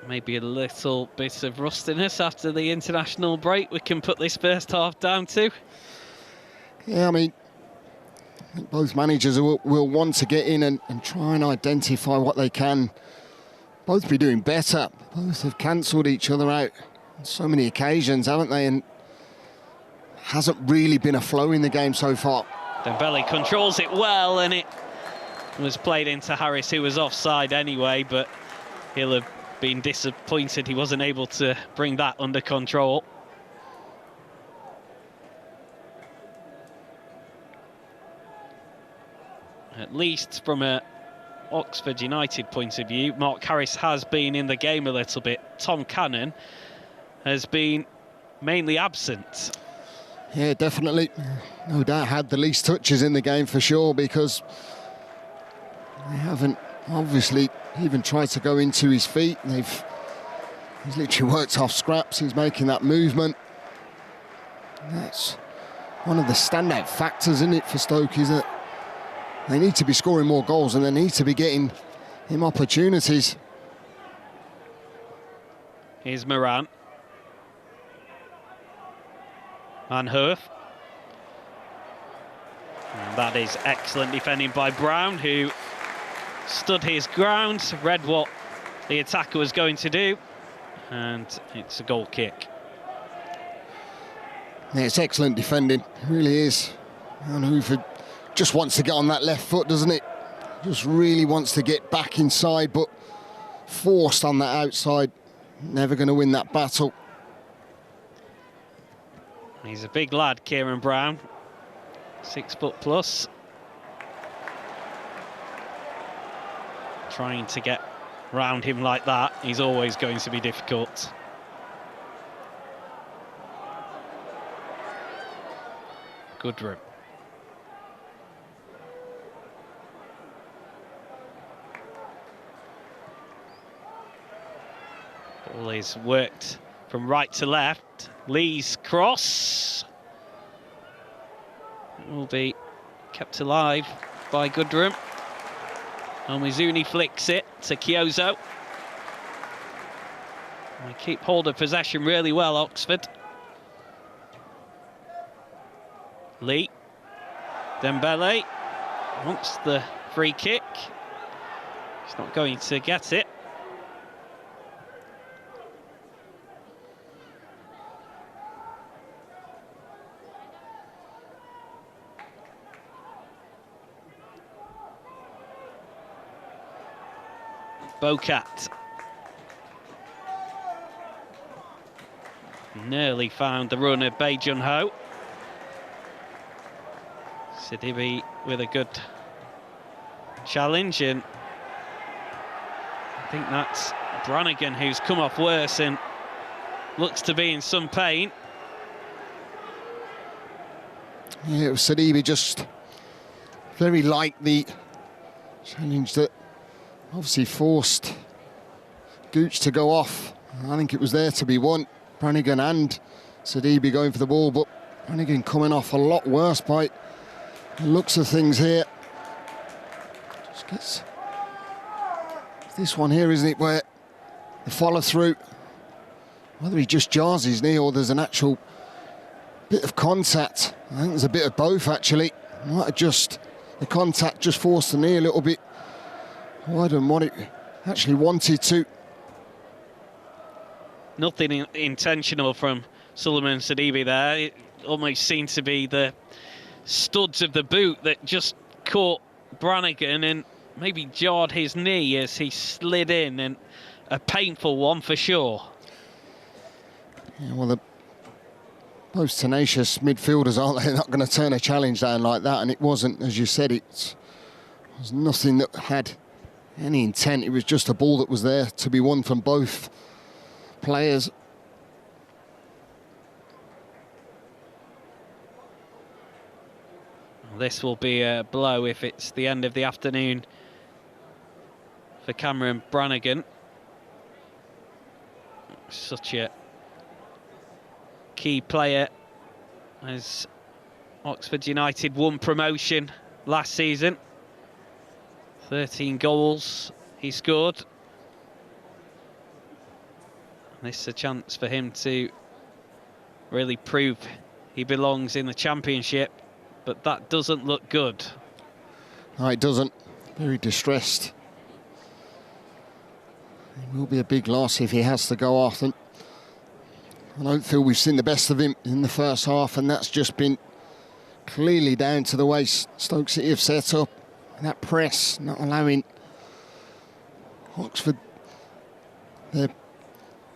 Maybe a little bit of rustiness after the international break we can put this first half down to.
Yeah, I mean, I think both managers will want to get in and try and identify what they can. Both be doing better. Both have cancelled each other out on so many occasions, haven't they? And hasn't really been a flow in the game so far.
Dembele controls it well, and it was played into Harris, who was offside anyway, but he'll have been disappointed he wasn't able to bring that under control. At least from a Oxford United point of view, Mark Harris has been in the game a little bit. Tom Cannon has been mainly absent.
Yeah, definitely. No doubt had the least touches in the game for sure, because they haven't obviously even tried to go into his feet. He's literally worked off scraps. He's making that movement. That's one of the standout factors in it for Stoke, is that they need to be scoring more goals and they need to be getting him opportunities.
Here's Moran. Manhoof. And that is excellent defending by Brown, who stood his ground, read what the attacker was going to do, and it's a goal kick.
Yeah, it's excellent defending, it really is. Manhoof just wants to get on that left foot, doesn't it? Just really wants to get back inside, but forced on that outside. Never going to win that battle.
He's a big lad, Kieran Brown. 6 foot plus. Trying to get round him like that, he's always going to be difficult. Gudrun. Ball is worked from right to left. Lee's cross will be kept alive by Gudrun. Omizuni flicks it to Kyozo. They keep hold of possession really well, Oxford. Lee. Dembele wants the free kick. He's not going to get it. Bocat nearly found the run of Bae Jun-ho. Sidibe with a good challenge, and I think that's Brannigan who's come off worse and looks to be in some pain.
Yeah, it was Sidibe just very light, the challenge that obviously forced Gooch to go off. I think it was there to be won. Brannigan and Sidibe going for the ball, but Brannigan coming off a lot worse by the looks of things here. Just gets this one here, isn't it, where the follow through, whether he just jars his knee or there's an actual bit of contact. I think there's a bit of both, actually. Might have just, the contact just forced the knee a little bit wider than what it actually wanted to.
Nothing intentional from Suleiman Sidibe there. It almost seemed to be the studs of the boot that just caught Brannigan and maybe jarred his knee as he slid in, and a painful one for sure.
Yeah, well, the most tenacious midfielders, aren't they? They're not going to turn a challenge down like that, and it wasn't, as you said, it was nothing that had any intent. It was just a ball that was there to be won from both players.
Well, this will be a blow if it's the end of the afternoon for Cameron Brannigan. Such a key player, as Oxford United won promotion last season. 13 goals he scored. This is a chance for him to really prove he belongs in the Championship, but that doesn't look good.
No, it doesn't. Very distressed. It will be a big loss if he has to go off. And I don't feel we've seen the best of him in the first half, and that's just been clearly down to the way Stoke City have set up. That press, not allowing Oxford, their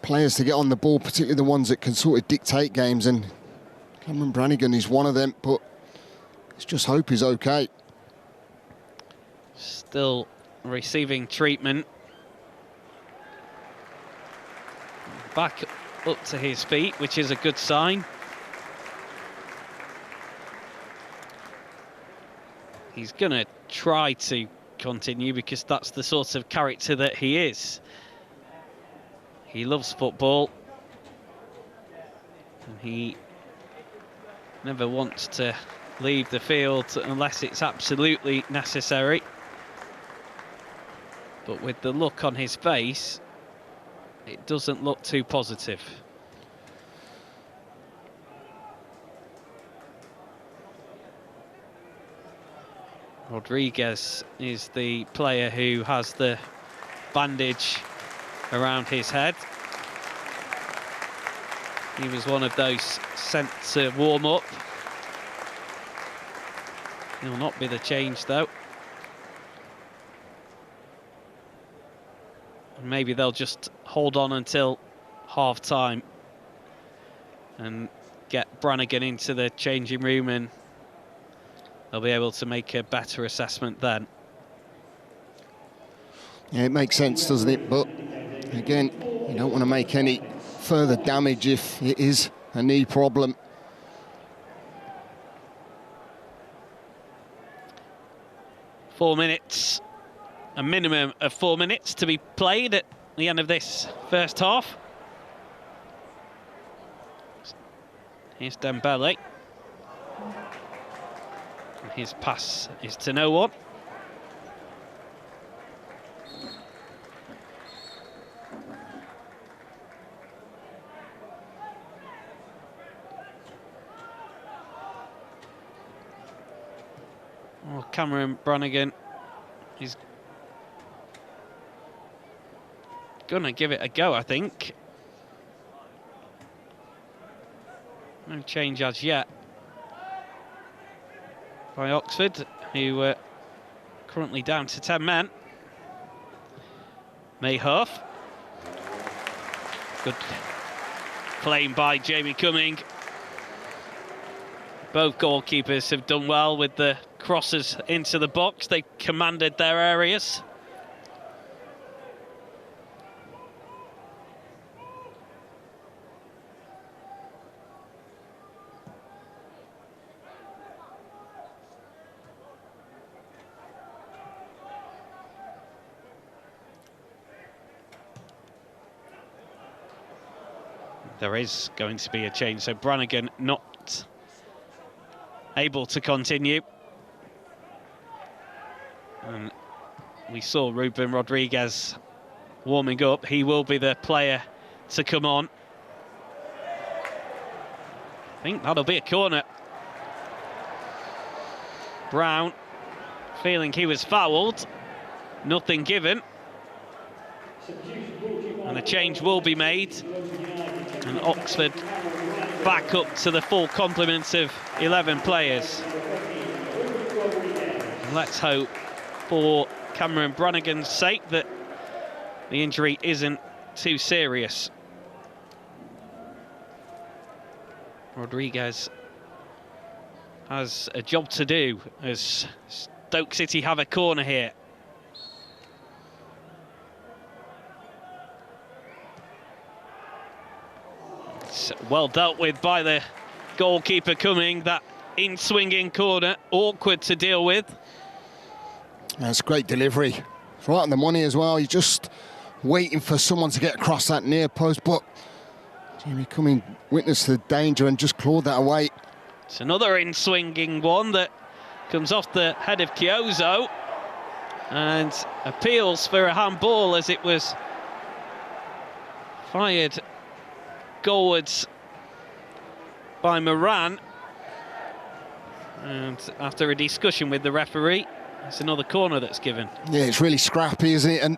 players to get on the ball, particularly the ones that can sort of dictate games, and Cameron Brannigan is one of them, but let's just hope he's okay.
Still receiving treatment. Back up to his feet, which is a good sign. He's going to try to continue because that's the sort of character that he is. He loves football, and he never wants to leave the field unless it's absolutely necessary. But with the look on his face, it doesn't look too positive. Rodriguez is the player who has the bandage around his head. He was one of those sent to warm up. He'll not be the change though. And maybe they'll just hold on until half time and get Brannigan into the changing room, and they'll be able to make a better assessment then.
Yeah, it makes sense, doesn't it? But again, you don't want to make any further damage if it is a knee problem.
Four minutes, a minimum of 4 minutes to be played at the end of this first half. Here's Dembele. And his pass is to no one. Well, Cameron Brannigan is gonna give it a go, I think. No change as yet by Oxford, who are currently down to 10 men. Mayhoff. Good claim by Jamie Cumming. Both goalkeepers have done well with the crosses into the box. They commanded their areas. there is going to be a change. So Brannigan not able to continue. And we saw Ruben Rodriguez warming up. He will be the player to come on. I think that'll be a corner. Brown feeling he was fouled. Nothing given. And a change will be made. And Oxford back up to the full complement of 11 players. And let's hope for Cameron Brannigan's sake that the injury isn't too serious. Rodriguez has a job to do as Stoke City have a corner here. It's well dealt with by the goalkeeper coming, that in-swinging corner, awkward to deal with.
That's great delivery. It's right on the money as well. You're just waiting for someone to get across that near post, but Jamie coming witness to the danger and just clawed that away.
It's another in-swinging one that comes off the head of Chiozo and appeals for a handball as it was fired goalwards by Moran. And after a discussion with the referee, it's another corner that's given.
Yeah, it's really scrappy, isn't it? And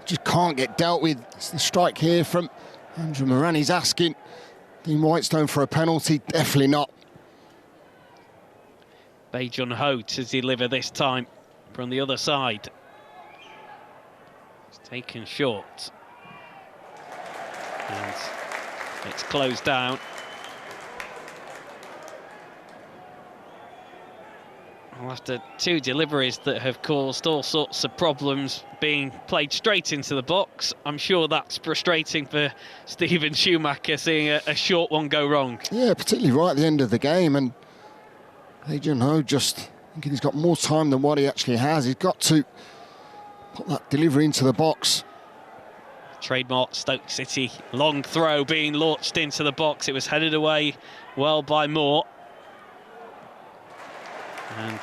just can't get dealt with. It's the strike here from Andrew Moran. He's asking Dean Whitestone for a penalty. Definitely not.
Bae-Jun Ho to deliver this time from the other side. It's taken short. And it's closed down. Well, after two deliveries that have caused all sorts of problems being played straight into the box, I'm sure that's frustrating for Stephen Schumacher, seeing a short one go wrong.
Yeah, particularly right at the end of the game. And Bae-Jun Ho just thinking he's got more time than what he actually has. He's got to put that delivery into the box.
Trademark Stoke City long throw being launched into the box. It was headed away well by Moore. And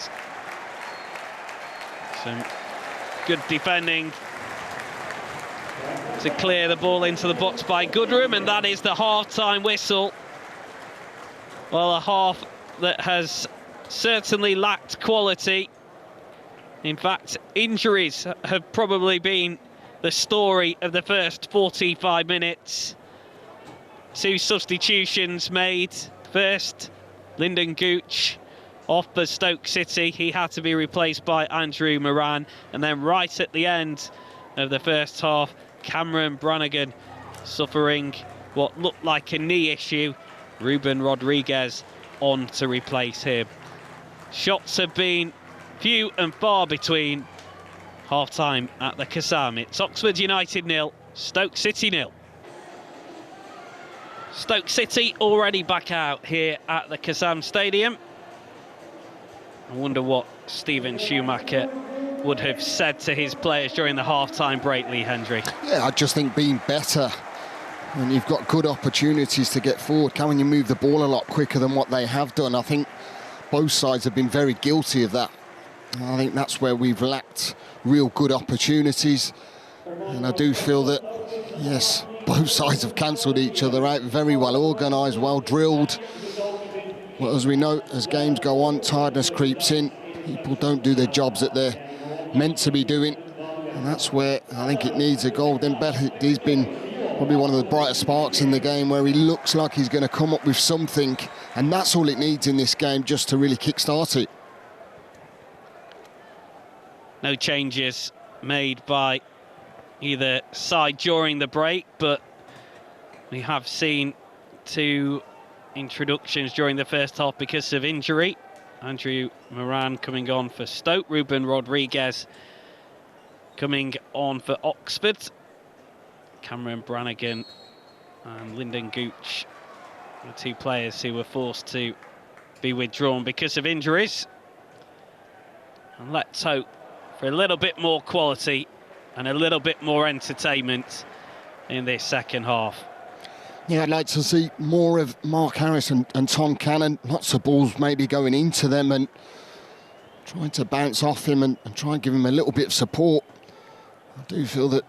some good defending to clear the ball into the box by Goodrum, and that is the half-time whistle. Well, a half that has certainly lacked quality. In fact, injuries have probably been the story of the first 45 minutes. Two substitutions made. First, Lyndon Gooch off for Stoke City. He had to be replaced by Andrew Moran. And then right at the end of the first half, Cameron Brannigan suffering what looked like a knee issue. Ruben Rodriguez on to replace him. Shots have been few and far between. Half-time at the Kazam. It's Oxford United 0, Stoke City 0. Stoke City already back out here at the Kazam Stadium. I wonder what Stephen Schumacher would have said to his players during the half-time break, Lee Hendry.
Yeah, I just think being better when you've got good opportunities to get forward. Can you move the ball a lot quicker than what they have done? I think both sides have been very guilty of that. I think that's where we've lacked real good opportunities. And I do feel that, yes, both sides have cancelled each other out. Very well organised, well drilled. But as we know, as games go on, tiredness creeps in. People don't do their jobs that they're meant to be doing. And that's where I think it needs a goal. Dembele, he's been probably one of the brighter sparks in the game, where he looks like he's going to come up with something. And that's all it needs in this game just to really kick-start it.
No changes made by either side during the break, but we have seen two introductions during the first half because of injury. Andrew Moran coming on for Stoke, Ruben Rodriguez coming on for Oxford. Cameron Brannigan and Lyndon Gooch, the two players who were forced to be withdrawn because of injuries. And let's hope for a little bit more quality and a little bit more entertainment in this second half.
Yeah, I'd like to see more of Mark Harris and Tom Cannon. Lots of balls maybe going into them and trying to bounce off him and try and give him a little bit of support. I do feel that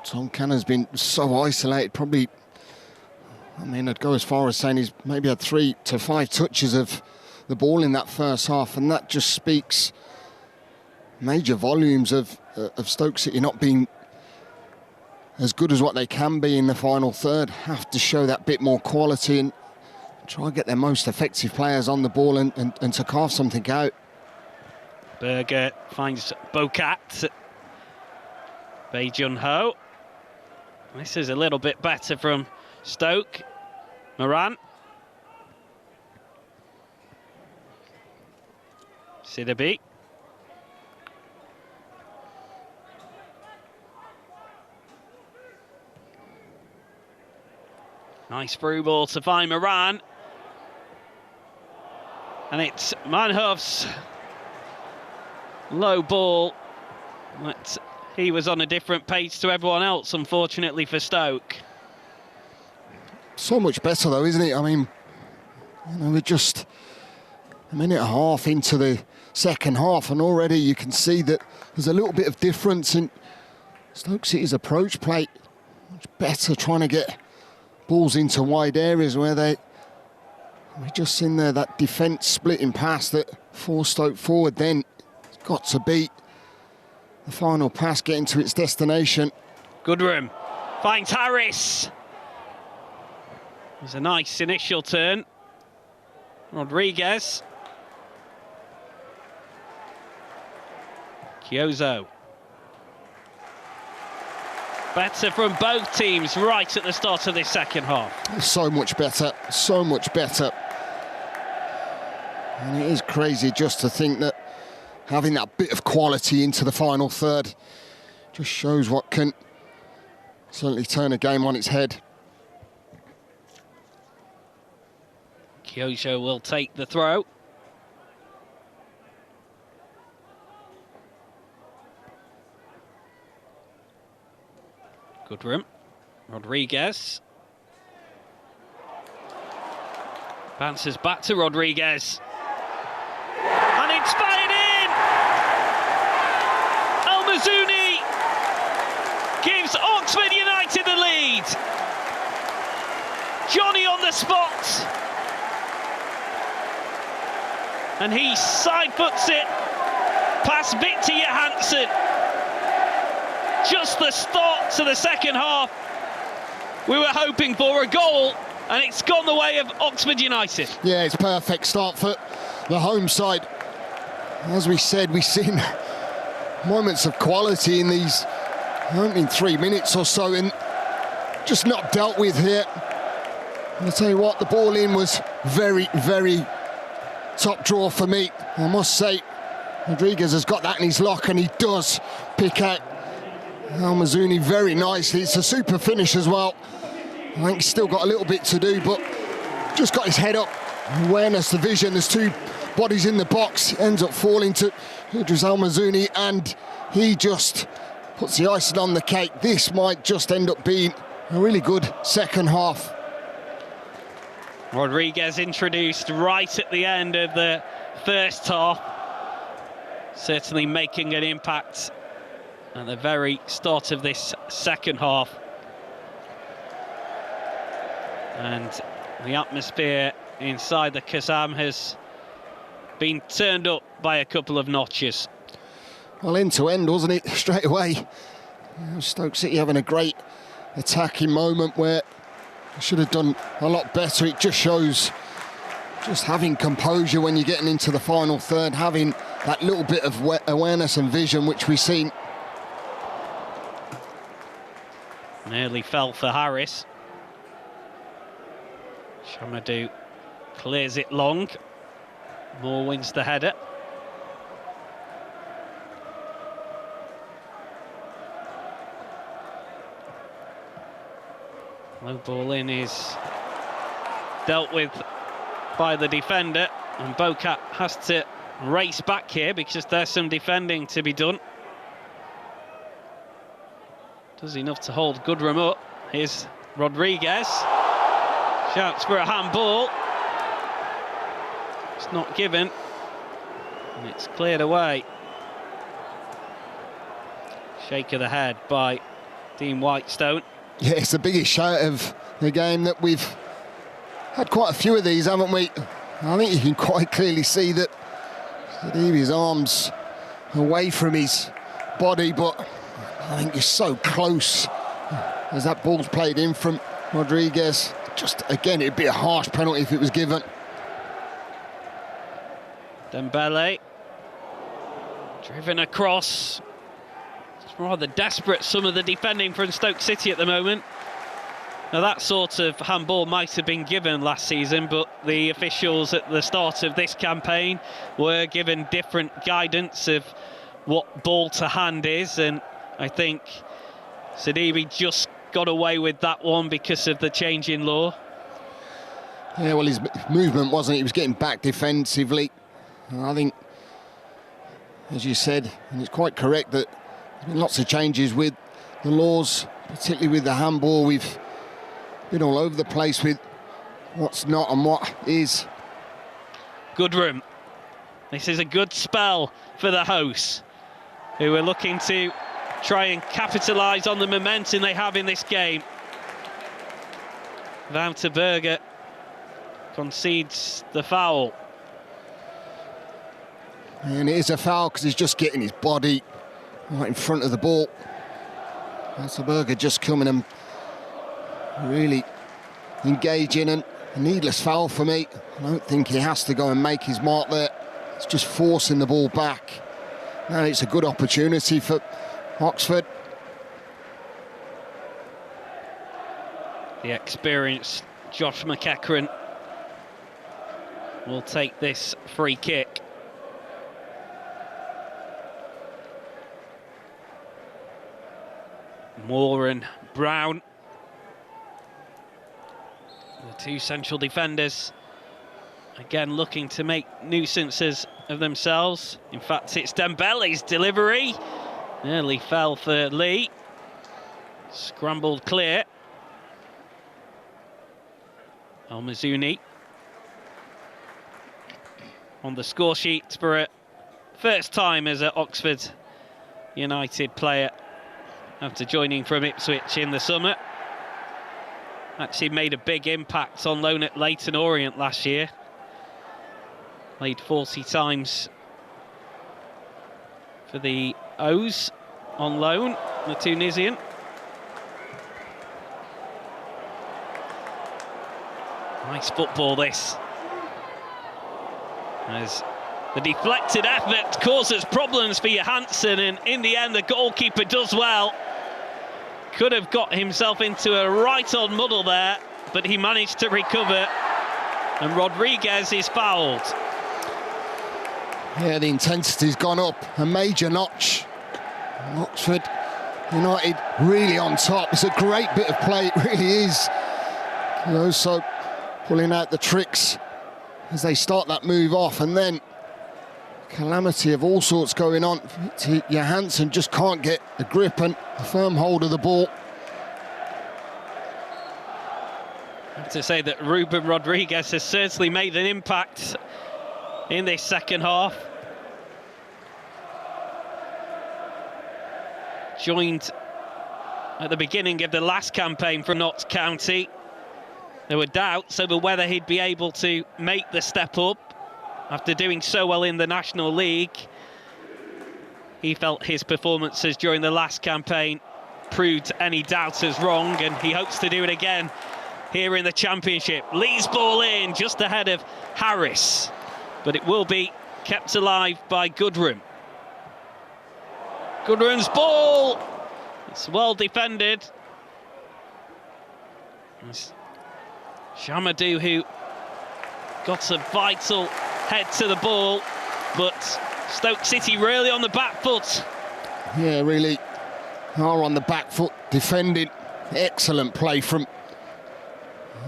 Tom Cannon's been so isolated. Probably, I mean, I'd go as far as saying he's maybe had 3 to 5 touches of the ball in that first half, and that just speaks major volumes of Stoke City not being as good as what they can be in the final third. Have to show that bit more quality and try and get their most effective players on the ball and to carve something out.
Berger finds Bocat. Bae Jun Ho. This is a little bit better from Stoke. Moran. Sidibe. Nice through ball to find Moran. And it's Manhoef's low ball. But he was on a different page to everyone else, unfortunately for Stoke.
So much better though, isn't it? I mean, you know, we're just a minute and a half into the second half and already you can see that there's a little bit of difference in Stoke City's approach play. Much better trying to get balls into wide areas where we just seen there that defence splitting pass that forced Stoke forward. Then it's got to beat the final pass getting to its destination.
Goodrum finds Harris. There's a nice initial turn. Rodriguez. Kyozo. Better from both teams right at the start of this second half.
So much better, so much better. And it is crazy just to think that having that bit of quality into the final third just shows what can certainly turn a game on its head.
Kyozo will take the throw. Goodrum. Rodriguez. Bounces back to Rodriguez. And it's fired in! El-Mazouni gives Oxford United the lead. Johnny on the spot. And he side-foots it past Victor Johansson. Just the start to the second half. We were hoping for a goal, and it's gone the way of Oxford United.
Yeah, it's a perfect start for the home side. As we said, we've seen moments of quality in these opening 3 minutes or so, and just not dealt with here. And I'll tell you what, the ball in was very, very top draw for me. I must say, Rodriguez has got that in his lock, and he does pick out El-Mazouni very nicely. It's a super finish as well. I think he's still got a little bit to do, but just got his head up. Awareness, the vision, there's 2 bodies in the box. Ends up falling to Idris El-Mazouni, and he just puts the icing on the cake. This might just end up being a really good second half.
Rodriguez introduced right at the end of the first half. Certainly making an impact at the very start of this second half. And the atmosphere inside the Kazam has been turned up by a couple of notches.
Well, end to end, wasn't it? Straight away. You know, Stoke City having a great attacking moment where they should have done a lot better. It just shows just having composure when you're getting into the final third, having that little bit of awareness and vision which we've seen.
Nearly fell for Harris. Shamadou clears it long. Moore wins the header. Low ball in is dealt with by the defender, and Bocat has to race back here because there's some defending to be done. Does enough to hold Goodrum up. Here's Rodriguez. Shouts for a handball. It's not given. And it's cleared away. Shake of the head by Dean Whitestone.
Yeah, it's the biggest shout of the game that we've had quite a few of these, haven't we? I think you can quite clearly see that Sidibe's arms away from his body, but I think he's so close as that ball's played in from Rodriguez. Just, again, it'd be a harsh penalty if it was given.
Dembele, driven across. It's rather desperate, some of the defending from Stoke City at the moment. Now that sort of handball might have been given last season, but the officials at the start of this campaign were given different guidance of what ball to hand is, and I think Sidibe just got away with that one because of the change in law.
Yeah, well, his movement wasn't, he was getting back defensively. And I think, as you said, and it's quite correct, that there's been lots of changes with the laws, particularly with the handball. We've been all over the place with what's not and what is.
Goodrum. This is a good spell for the hosts, who are looking to try and capitalise on the momentum they have in this game. Wouter Berger concedes the foul.
And it is a foul because he's just getting his body right in front of the ball. Wouter Berger just coming and really engaging, and a needless foul for me. I don't think he has to go and make his mark there. It's just forcing the ball back. Now it's a good opportunity for Oxford.
The experienced Josh McEachran will take this free kick. Moore and Brown, the two central defenders, again looking to make nuisances of themselves. In fact, it's Dembele's delivery. Nearly fell for Lee. Scrambled clear. Al-Mazuni on the score sheet for a first time as an Oxford United player after joining from Ipswich in the summer. Actually made a big impact on loan at Leyton Orient last year. Played 40 times for the O's on loan, the Tunisian. Nice football this. As the deflected effort causes problems for Johansson, and in the end the goalkeeper does well. Could have got himself into a right-on muddle there, but he managed to recover, and Rodriguez is fouled.
Yeah, the intensity's gone up a major notch. Oxford United really on top. It's a great bit of play, it really is. So pulling out the tricks as they start that move off, and then calamity of all sorts going on. Johansson just can't get a grip and a firm hold of the ball.
I have to say that Ruben Rodriguez has certainly made an impact in this second half. Joined at the beginning of the last campaign from Notts County. There were doubts over whether he'd be able to make the step up after doing so well in the National League. He felt his performances during the last campaign proved any doubters wrong, and he hopes to do it again here in the Championship. Lee's ball in just ahead of Harris, but it will be kept alive by Goodrum. Goodrum's ball! It's well defended. It's Shamadou who got a vital head to the ball, but Stoke City really on the back foot.
Yeah, really are on the back foot defending. Excellent play from,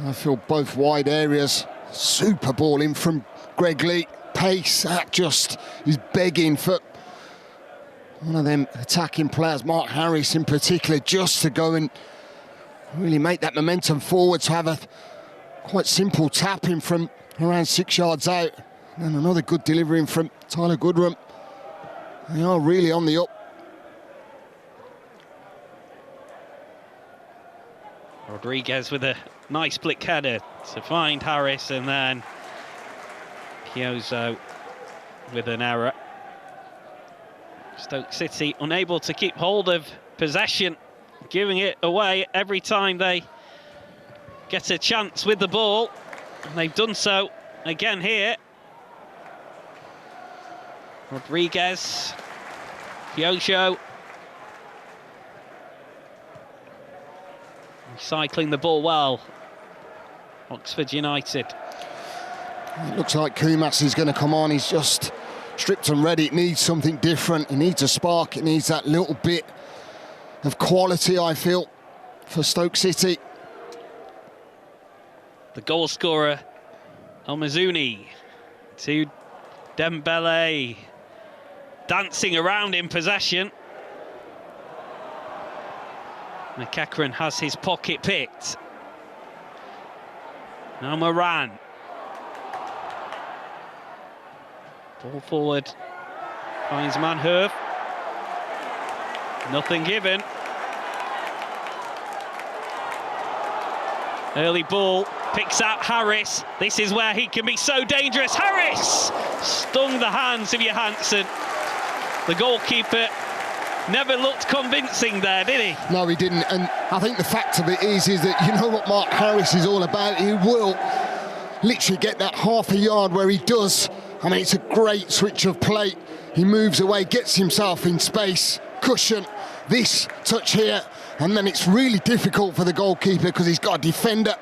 I feel, both wide areas. Super ball in from Greg Lee. Pace, that just is begging for one of them attacking players, Mark Harris in particular, just to go and really make that momentum forward, to have a quite simple tapping from around 6 yards out. And another good delivery from Tyler Goodrum. They are really on the up.
Rodriguez with a nice flick header to find Harris, and then Kyozo with an error. Stoke City unable to keep hold of possession, giving it away every time they get a chance with the ball. And they've done so again here. Rodriguez, Kyozo. Recycling the ball well, Oxford United.
It looks like Kumas is going to come on. He's just stripped and ready. It needs something different. It needs a spark. It needs that little bit of quality, I feel, for Stoke City.
The goal scorer, Omazuni, to Dembele, dancing around in possession. McEachran has his pocket picked. Now Moran. Ball forward. Finds Manhurf. Nothing given. Early ball. Picks out Harris. This is where he can be so dangerous. Harris! Stung the hands of Johansson. The goalkeeper never looked convincing there, did he?
No, he didn't. And I think the fact of it is that you know what Mark Harris is all about. He will literally get that half a yard where he does. I mean, it's a great switch of play. He moves away, gets himself in space, cushion, this touch here, and then it's really difficult for the goalkeeper because he's got a defender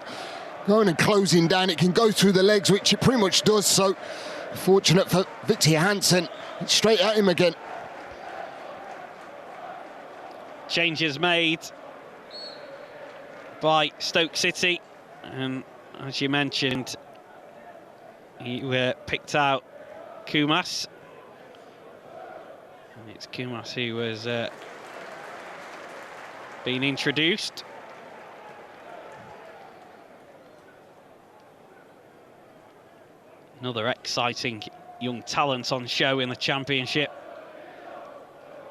going and closing down. It can go through the legs, which it pretty much does. So, fortunate for Victor Johansson, it's straight at him again.
Changes made by Stoke City, and as you mentioned, he picked out Kumas, and it's Kumas who was being introduced. Another exciting young talent on show in the Championship.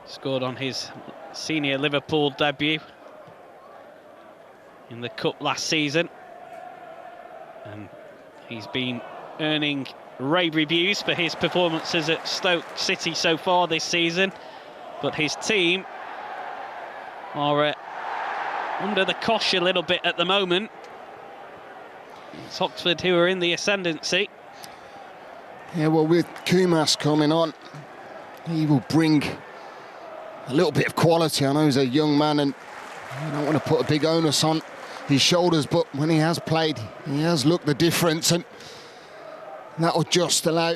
Scored on his senior Liverpool debut in the Cup last season, and he's been earning rave reviews for his performances at Stoke City so far this season, but his team are under the cosh a little bit at the moment. It's Oxford who are in the ascendancy.
Yeah, well, with Kumas coming on, he will bring a little bit of quality. I know he's a young man and I don't want to put a big onus on his shoulders, but when he has played, he has looked the difference, and that'll just allow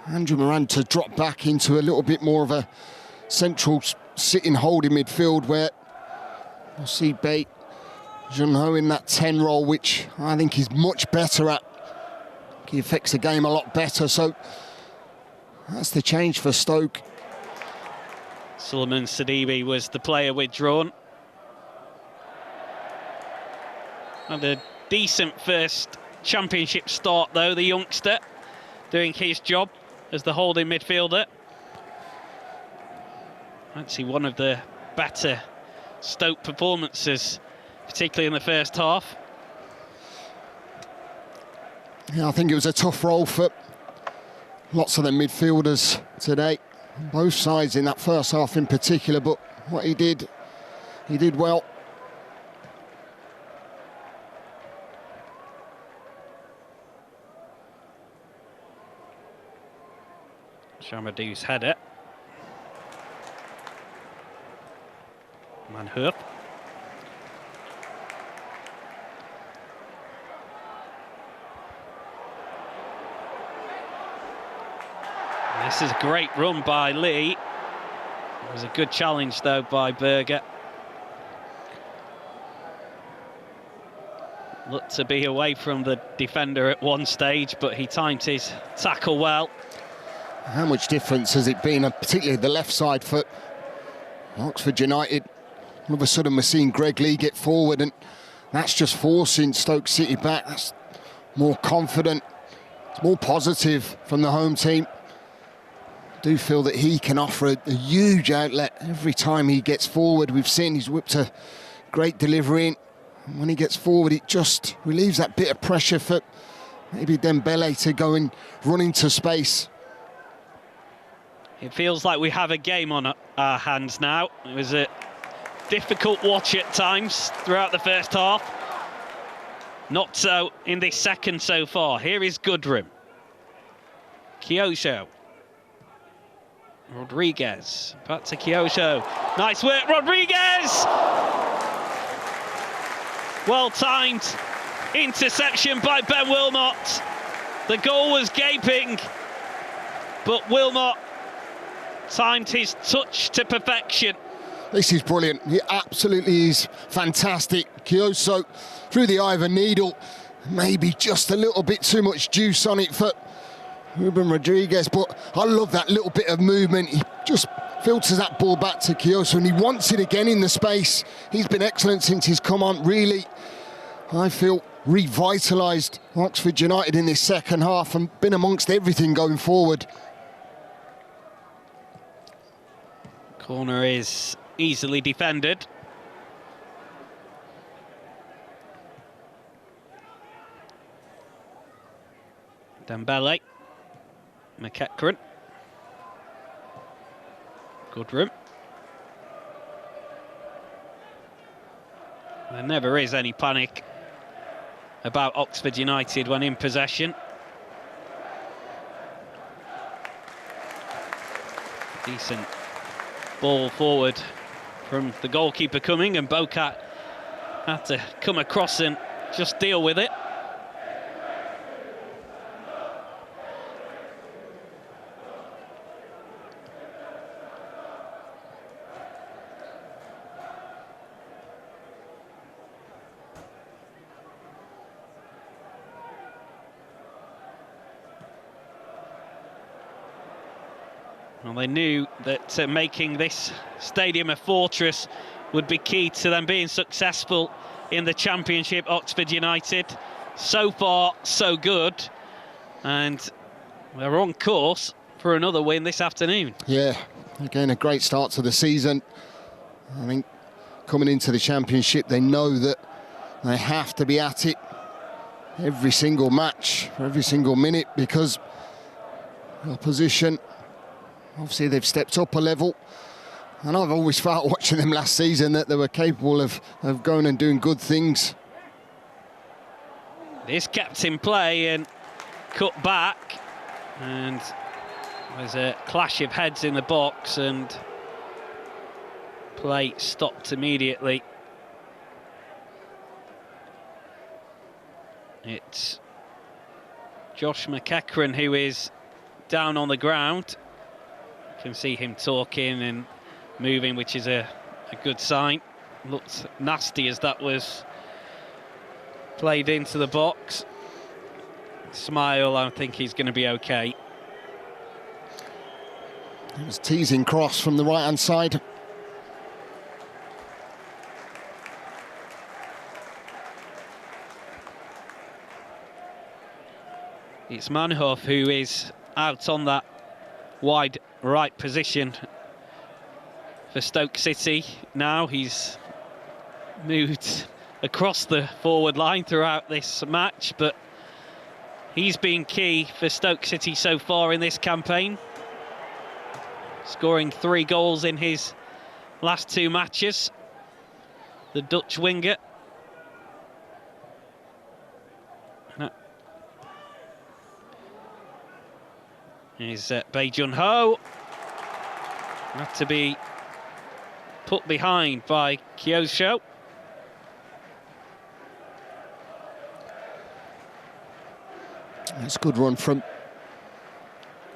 Andrew Moran to drop back into a little bit more of a central sitting holding midfield, where we'll see Bate Junho in that 10 role, which I think he's much better at. He affects the game a lot better, so that's the change for Stoke.
Suleiman Sidibe was the player withdrawn. Had a decent first Championship start though, the youngster, doing his job as the holding midfielder. Actually one of the better Stoke performances, particularly in the first half.
Yeah, I think it was a tough role for lots of the midfielders today, on both sides in that first half in particular, but what he did well.
Shamadou's header. Manhurp. This is a great run by Lee. It was a good challenge though by Berger. Looked to be away from the defender at one stage, but he timed his tackle well.
How much difference has it been, particularly the left side for Oxford United? All of a sudden we're seeing Greg Lee get forward, and That's just forcing Stoke City back. That's more confident, it's more positive from the home team. I do feel that he can offer a huge outlet every time he gets forward. We've seen he's whipped a great delivery in. And when he gets forward, it just relieves that bit of pressure for maybe Dembele to go and run into space.
It feels like we have a game on our hands now. It was a difficult watch at times throughout the first half. Not so in this second so far. Here is Goodrum. Kyoto. Rodriguez. Back to Kyoto. Nice work, Rodriguez! Well-timed interception by Ben Wilmot. The goal was gaping, but Wilmot timed his touch to perfection.
This is brilliant. He absolutely is fantastic. Kyoto through the eye of a needle. Maybe just a little bit too much juice on it for Ruben Rodriguez, but I love that little bit of movement. He just filters that ball back to Kyoto, and he wants it again in the space. He's been excellent since he's come on. Really, I feel revitalised Oxford United in this second half and been amongst everything going forward.
Corner is easily defended. Dembele. McEachran. Goodrum. There never is any panic about Oxford United when in possession. Decent ball forward from the goalkeeper coming, and Bocat had to come across and just deal with it. Well, they knew that making this stadium a fortress would be key to them being successful in the Championship, Oxford United. So far, so good. And they're on course for another win this afternoon.
Yeah, again, a great start to the season. I think coming into the Championship, they know that they have to be at it every single match, every single minute, because the opposition, obviously they've stepped up a level, and I've always felt watching them last season that they were capable of going and doing good things.
This kept in play and cut back, and there's a clash of heads in the box and play stopped immediately. It's Josh McEachran who is down on the ground. You can see him talking and moving, which is a good sign. Looked nasty as that was played into the box. Smile, I think he's going to be okay.
It was teasing cross from the right-hand side.
It's Manhoff who is out on that wide right position for Stoke City. Now he's moved across the forward line throughout this match, but he's been key for Stoke City so far in this campaign, scoring 3 goals in his last 2 matches. The Dutch winger. Is Bae Jun-ho. Had to be put behind by Kyoto.
That's a good run from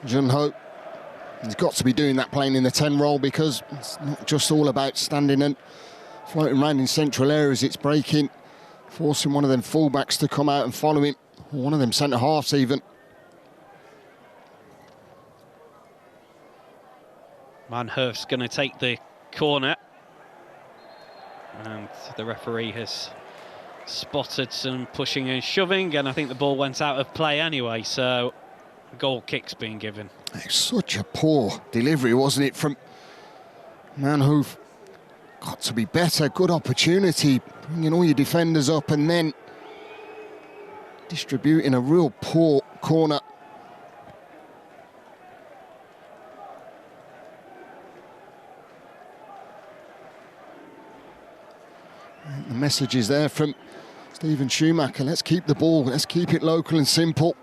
Jun-ho. He's got to be doing that, playing in the 10 role, because it's not just all about standing and floating around in central areas. It's breaking, forcing one of them fullbacks to come out and follow him, or one of them centre-halves even.
Manhoef's going to take the corner, and the referee has spotted some pushing and shoving, and I think the ball went out of play anyway, so goal kick's being given.
It's such a poor delivery, wasn't it, from man who've got to be better. Good opportunity, bringing all your defenders up and then distributing a real poor corner. And the message is there from Stephen Schumacher. Let's keep the ball, let's keep it local and simple.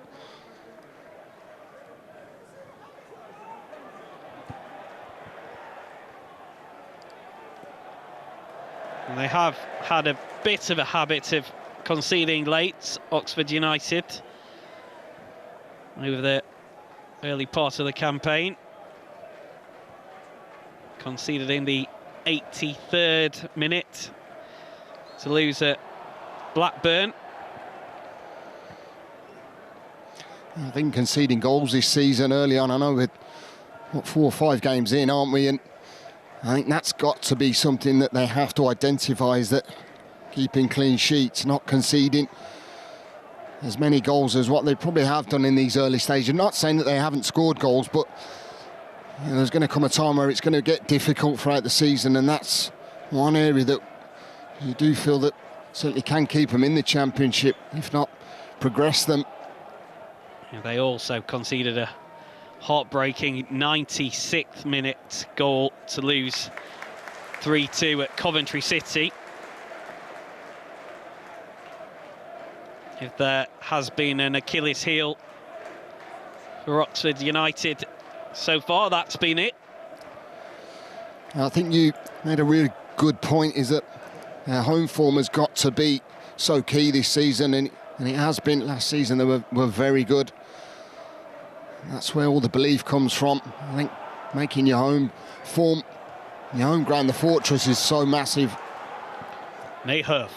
And they have had a bit of a habit of conceding late, Oxford United, over the early part of the campaign. Conceded in the 83rd minute to lose at Blackburn.
I think conceding goals this season early on, I know we're, what, 4 or 5 games in, aren't we? And I think that's got to be something that they have to identify, is that keeping clean sheets, not conceding as many goals as what they probably have done in these early stages. Not saying that they haven't scored goals, but you know, there's going to come a time where it's going to get difficult throughout the season, and that's one area that you do feel that certainly can keep them in the Championship, if not progress them.
Yeah, they also conceded a heartbreaking 96th minute goal to lose 3-2 at Coventry City. If there has been an Achilles heel for Oxford United so far, that's been it.
I think you made a really good point, is that their home form has got to be so key this season, and it has been. Last season they were very good. That's where all the belief comes from. I think making your home form, your home ground, the fortress, is so massive.
Nate Huff.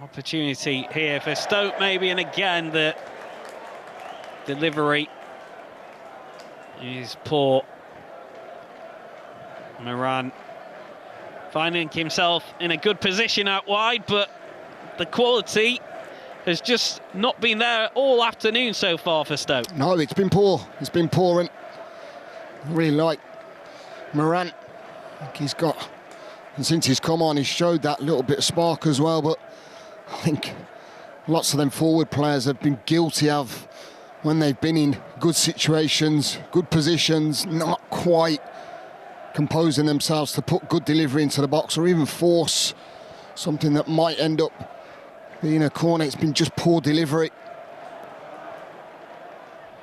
Opportunity here for Stoke maybe, and again the delivery is poor. Moran finding himself in a good position out wide, but the quality has just not been there all afternoon so far for Stoke.
No, it's been poor. It's been poor, and I really like Moran. I think he's got, and since he's come on, he's showed that little bit of spark as well, but I think lots of them forward players have been guilty of, when they've been in good situations, good positions, not quite composing themselves to put good delivery into the box or even force something that might end up being a corner. It's been just poor delivery.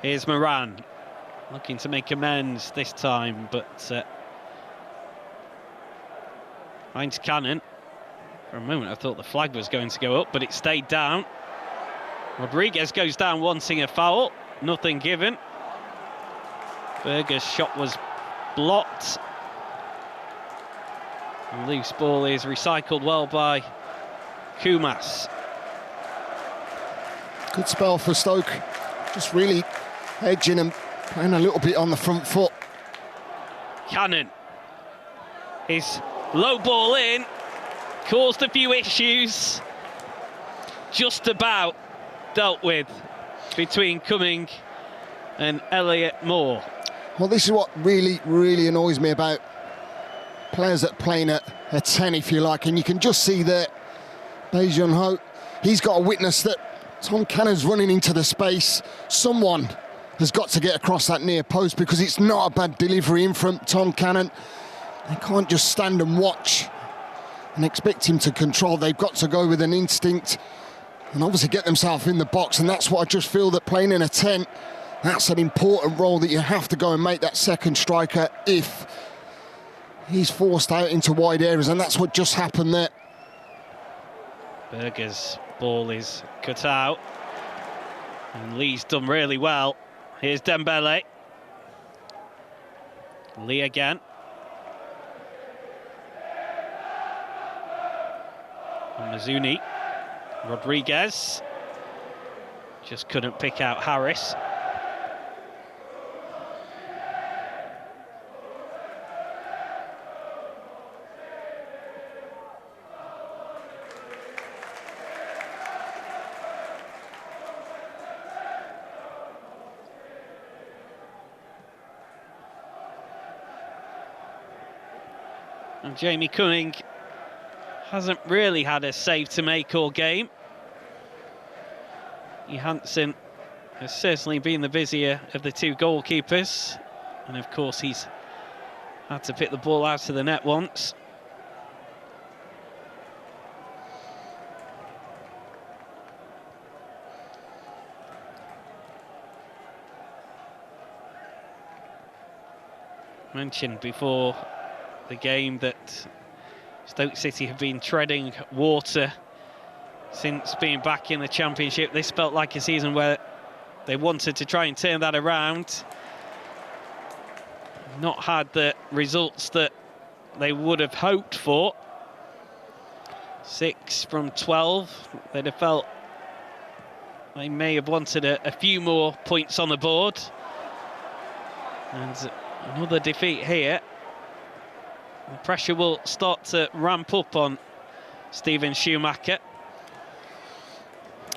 Here's Moran looking to make amends this time, but Heinz Cannon. For a moment I thought the flag was going to go up, but it stayed down. Rodriguez goes down wanting a foul, nothing given. Berger's shot was blocked. And loose ball is recycled well by Kumas.
Good spell for Stoke, just really edging and playing a little bit on the front foot.
Cannon. His low ball in, caused a few issues. Just about dealt with between Cumming and Elliot Moore.
Well, this is what really, really annoys me about players that are playing at a 10, if you like, and you can just see that Bae-Jun Ho, he's got a witness that Tom Cannon's running into the space. Someone has got to get across that near post, because it's not a bad delivery in from Tom Cannon. They can't just stand and watch and expect him to control. They've got to go with an instinct and obviously get themselves in the box, and that's what I just feel that playing in a 10, that's an important role that you have to go and make that second striker if he's forced out into wide areas, and that's what just happened there.
Berger's ball is cut out, and Lee's done really well. Here's Dembele. Lee again. And Mazzuni. Rodriguez just couldn't pick out Harris. And Jamie Cunning hasn't really had a save to make all game. Johansson has certainly been the busier of the two goalkeepers. And of course he's had to pick the ball out of the net once. Mentioned before the game that Stoke City have been treading water since being back in the Championship. This felt like a season where they wanted to try and turn that around. Not had the results that they would have hoped for. 6 from 12. They'd have felt they may have wanted a few more points on the board. And another defeat here. The pressure will start to ramp up on Steven Schumacher.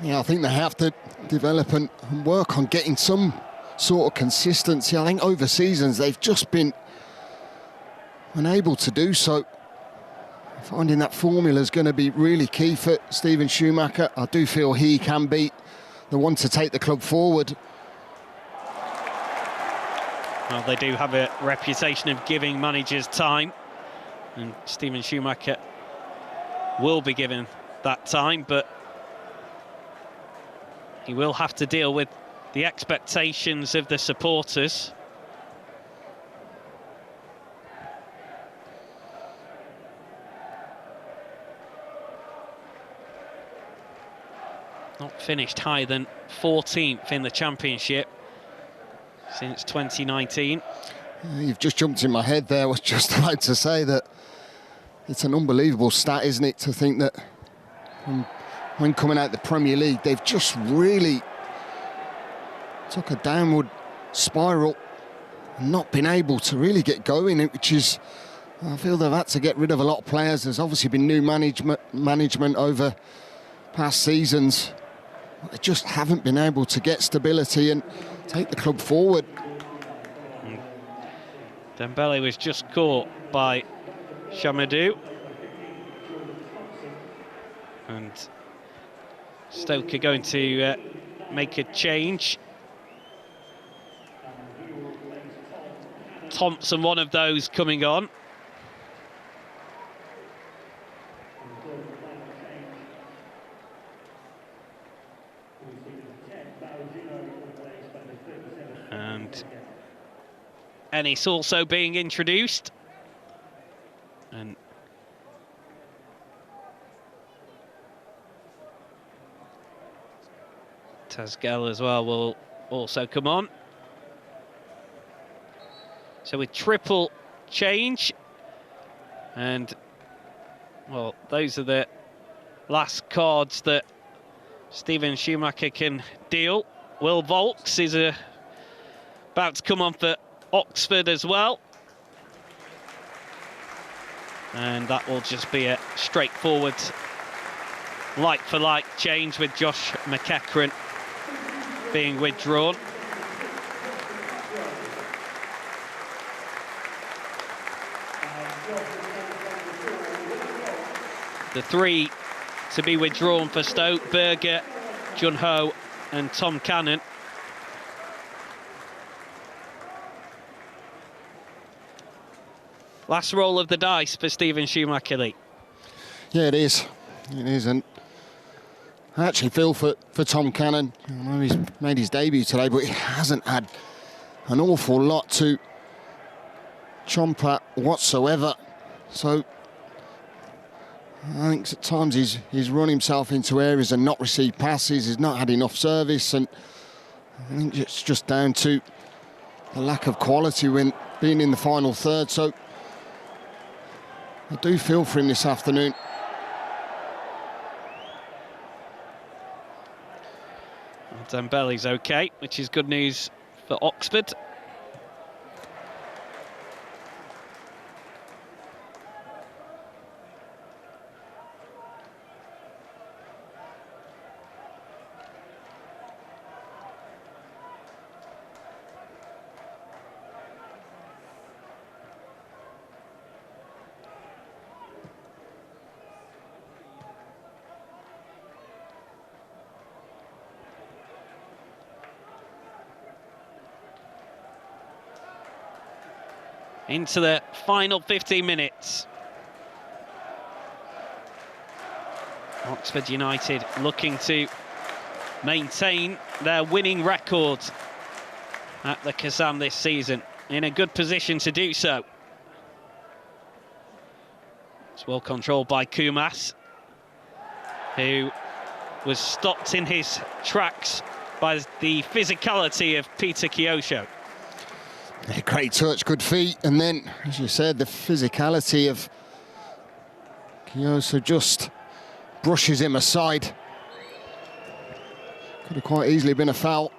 Yeah, I think they have to develop and work on getting some sort of consistency. I think over seasons they've just been unable to do so. Finding that formula is going to be really key for Steven Schumacher. I do feel he can be the one to take the club forward.
Well, they do have a reputation of giving managers time, and Steven Schumacher will be given that time, but he will have to deal with the expectations of the supporters. Not finished higher than 14th in the Championship since 2019.
You've just jumped in my head there. I was just about to say that it's an unbelievable stat, isn't it, to think that when coming out the Premier League, they've just really took a downward spiral and not been able to really get going, which is, I feel they've had to get rid of a lot of players. There's obviously been new management over past seasons. They just haven't been able to get stability and take the club forward.
Dembele was just caught by Chamadou. And Stoke are going to make a change. Thompson, one of those coming on. And Ennis also being introduced. And Tazgel as well will also come on. So with triple change, and well, those are the last cards that Steven Schumacher can deal. Will Volks is about to come on for Oxford as well. And that will just be a straightforward like-for-like change with Josh McEachran being withdrawn. The three to be withdrawn for Stoke: Berger, Jun Ho and Tom Cannon. Last roll of the dice for Steven Schumacher, Lee.
Yeah, it is. It is, and I actually feel for Tom Cannon. I know he's made his debut today, but he hasn't had an awful lot to chomp at whatsoever. So I think at times he's run himself into areas and not received passes. He's not had enough service, and I think it's just down to the lack of quality when being in the final third. So I do feel for him this afternoon.
Dembele's okay, which is good news for Oxford. into the final 15 minutes. Oxford United looking to maintain their winning record at the Kazan this season, in a good position to do so. It's well controlled by Kumas, who was stopped in his tracks by the physicality of Peter Kiyosho.
Yeah, great touch, good feet, and then, as you said, the physicality of Kiyosho just brushes him aside. Could have quite easily been a foul.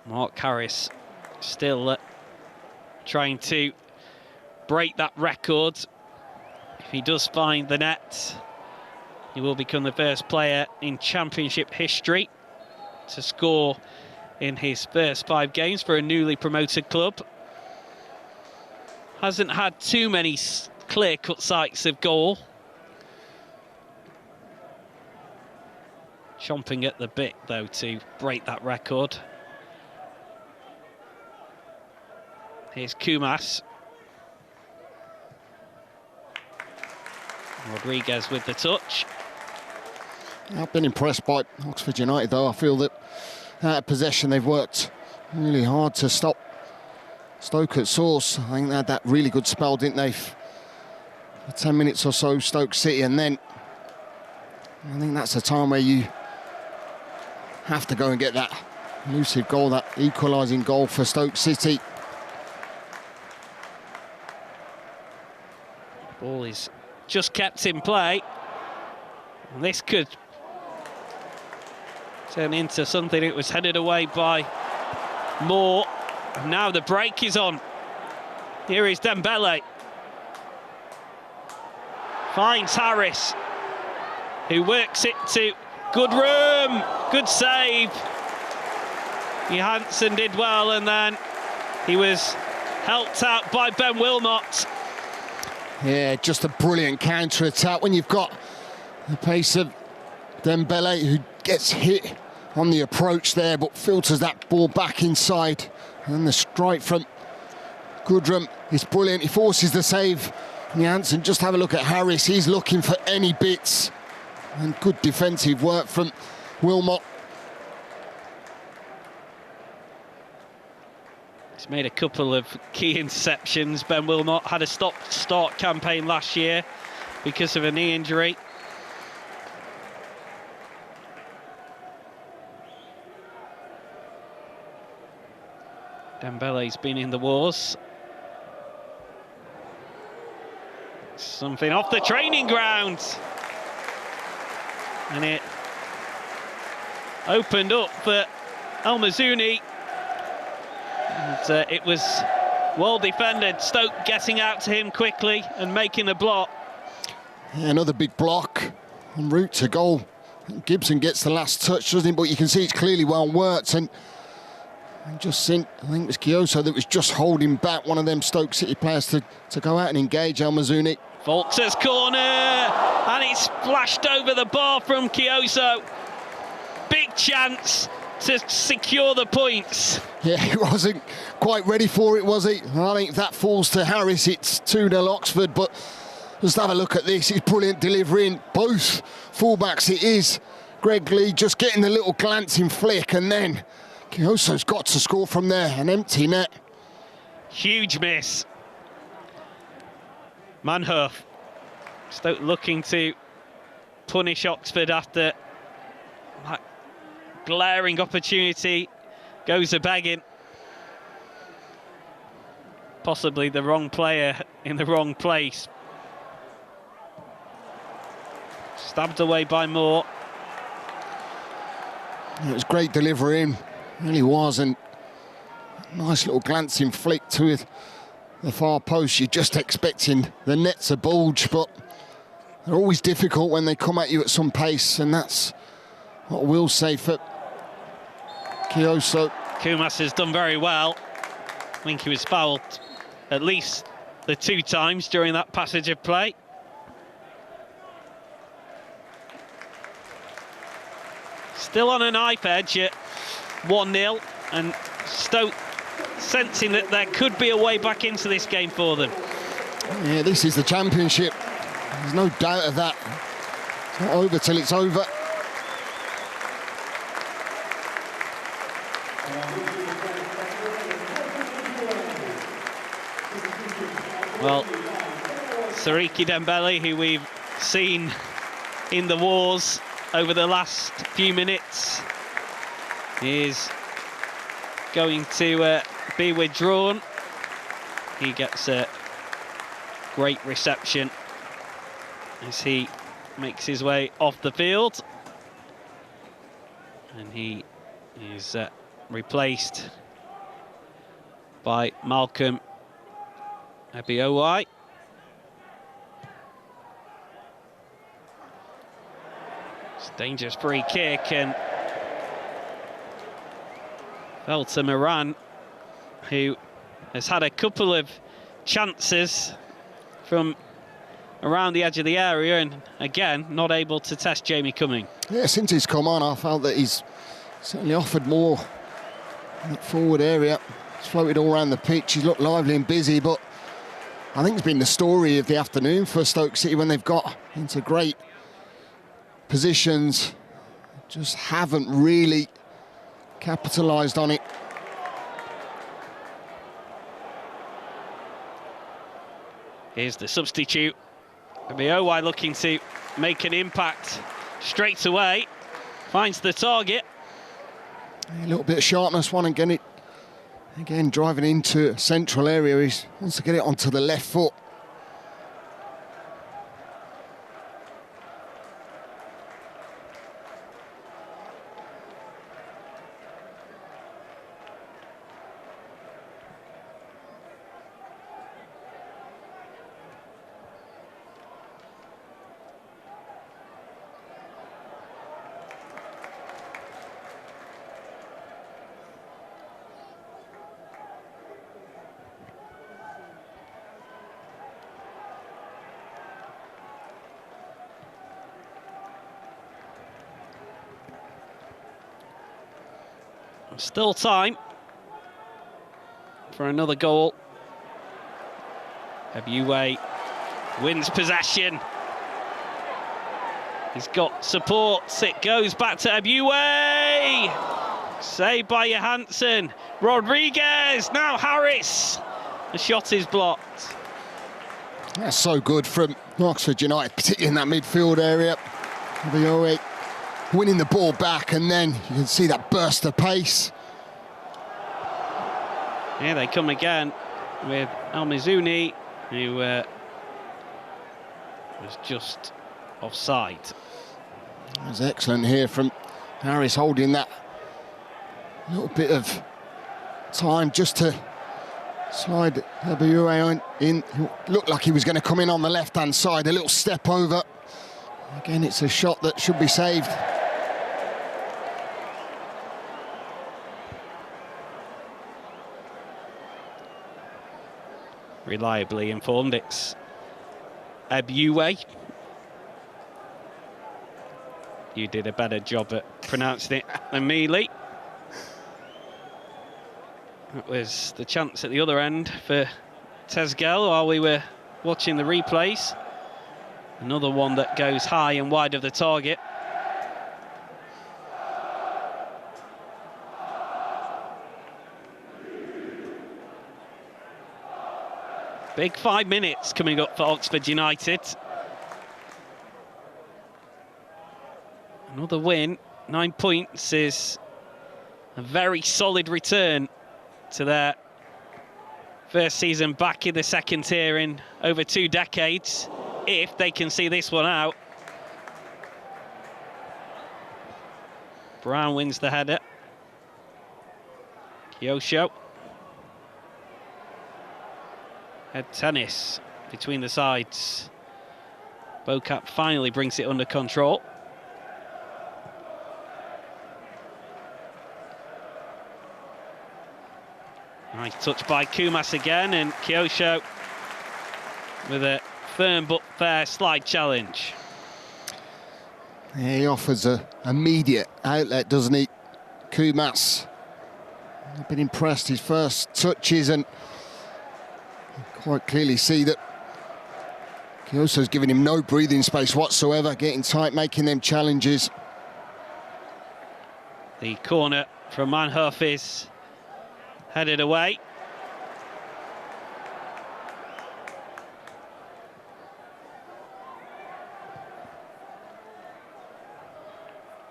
Mark Harris still trying to break that record. If he does find the net, he will become the first player in Championship history to score in his first 5 games for a newly promoted club. Hasn't had too many clear-cut sights of goal. Chomping at the bit, though, to break that record. Here's Kumas. Rodriguez with the touch.
I've been impressed by Oxford United, though. I feel that out of possession they've worked really hard to stop Stoke at source. I think they had that really good spell, didn't they? For 10 minutes or so, Stoke City, and then I think that's a time where you have to go and get that elusive goal, that equalising goal for Stoke City.
Ball is just kept in play. And this could turn into something. It was headed away by Moore. And now the break is on. Here is Dembele. Finds Harris, who works it to good room. Good save. Johansson did well, and then he was helped out by Ben Wilmot.
Yeah, just a brilliant counter-attack when you've got the pace of Dembele, who gets hit on the approach there, but filters that ball back inside. And the strike from Goodrum is brilliant. He forces the save. Johansson, just have a look at Harris. He's looking for any bits. And good defensive work from Wilmot.
He's made a couple of key interceptions. Ben Wilmot had a stop-start campaign last year because of a knee injury. Dembele's been in the wars. Something off the training ground. And it opened up for El Mazouni. And it was well defended. Stoke getting out to him quickly and making the block.
Yeah, another big block en route to goal. Gibson gets the last touch, doesn't he? But you can see it's clearly well worked. And just think, I think it was Kiyosho that was just holding back one of them Stoke City players to go out and engage El Mazouni.
Volter's corner, and it's flashed over the bar from Kiyosho. Big chance to secure the points.
Yeah, he wasn't quite ready for it, was he? I think if that falls to Harris, it's 2-0 Oxford, but just have a look at this. It's brilliant delivery in both fullbacks. It is Greg Lee just getting the little glancing flick, and then Kiyosho's got to score from there, an empty net.
Huge miss. Manhoof. Stoke looking to punish Oxford after that glaring opportunity. Goes a begging. Possibly the wrong player in the wrong place. Stabbed away by Moore.
It was great delivery in, really was, and nice little glancing flick to the far post. You're just expecting the net to bulge, but they're always difficult when they come at you at some pace, and that's what we'll say for Kyoso.
Kumas has done very well. I think he was fouled at least the 2 times during that passage of play. Still on a knife edge at 1-0, and Stoke sensing that there could be a way back into this game for them.
Yeah, this is the Championship. There's no doubt of that. It's not over till it's over.
Well, Sariki Dembele, who we've seen in the wars over the last few minutes, is going to be withdrawn. He gets a great reception as he makes his way off the field, and he is replaced by Malcolm Ebiowai. It's a dangerous free kick, and fell to Moran, who has had a couple of chances from around the edge of the area, and again not able to test Jamie Cumming.
Yeah, since he's come on, I felt that he's certainly offered more in that forward area. He's floated all around the pitch. He's looked lively and busy, but I think it's been the story of the afternoon for Stoke City when they've got into great positions, just haven't really capitalised on it.
Here's the substitute. Ebiowai looking to make an impact straight away. Finds the target.
A little bit of sharpness, one and get it. Again, driving into a central area. He wants to get it onto the left foot.
Still time for another goal. Ebiowai wins possession. He's got support. It goes back to Ebiowai. Saved by Johansson. Rodriguez. Now Harris. The shot is blocked.
That's so good from Oxford United, particularly in that midfield area. Ebiowai winning the ball back, and then you can see that burst of pace.
Here they come again with El Mizuni, who was just offside.
It was excellent here from Harris, holding that little bit of time just to slide Ebiowai in. Looked like he was going to come in on the left-hand side, a little step over. Again, it's a shot that should be saved.
Reliably informed, it's Ebiowai. You did a better job at pronouncing it than me, Lee. That was the chance at the other end for Tezgel while we were watching the replays. Another one that goes high and wide of the target. Big 5 minutes coming up for Oxford United. Another win, 9 points, is a very solid return to their first season back in the second tier in over 2 decades, if they can see this one out. Brown wins the header. Kyosho. Head tennis between the sides. Bocap finally brings it under control. Nice touch by Kumas again, and Kyosho with a firm but fair slide challenge.
He offers a immediate outlet, doesn't he? Kumas. I've been impressed his first touches, and quite clearly see that Kyoso's giving him no breathing space whatsoever, getting tight, making them challenges.
The corner from Manhoef is headed away.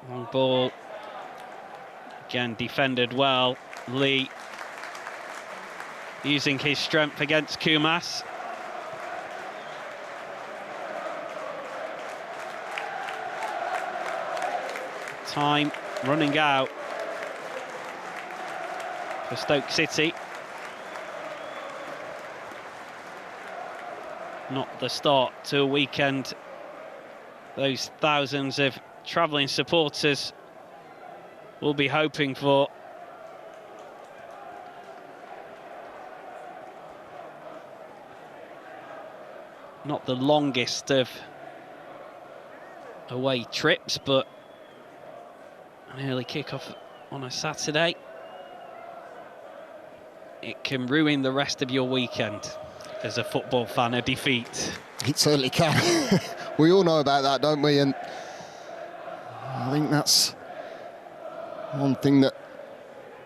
Long ball. Again, defended well. Lee using his strength against Kumas. Time running out for Stoke City. Not the start to a weekend those thousands of travelling supporters will be hoping for. Not the longest of away trips, but an early kick-off on a Saturday, it can ruin the rest of your weekend as a football fan, a defeat.
It certainly can. We all know about that, don't we? And I think that's one thing that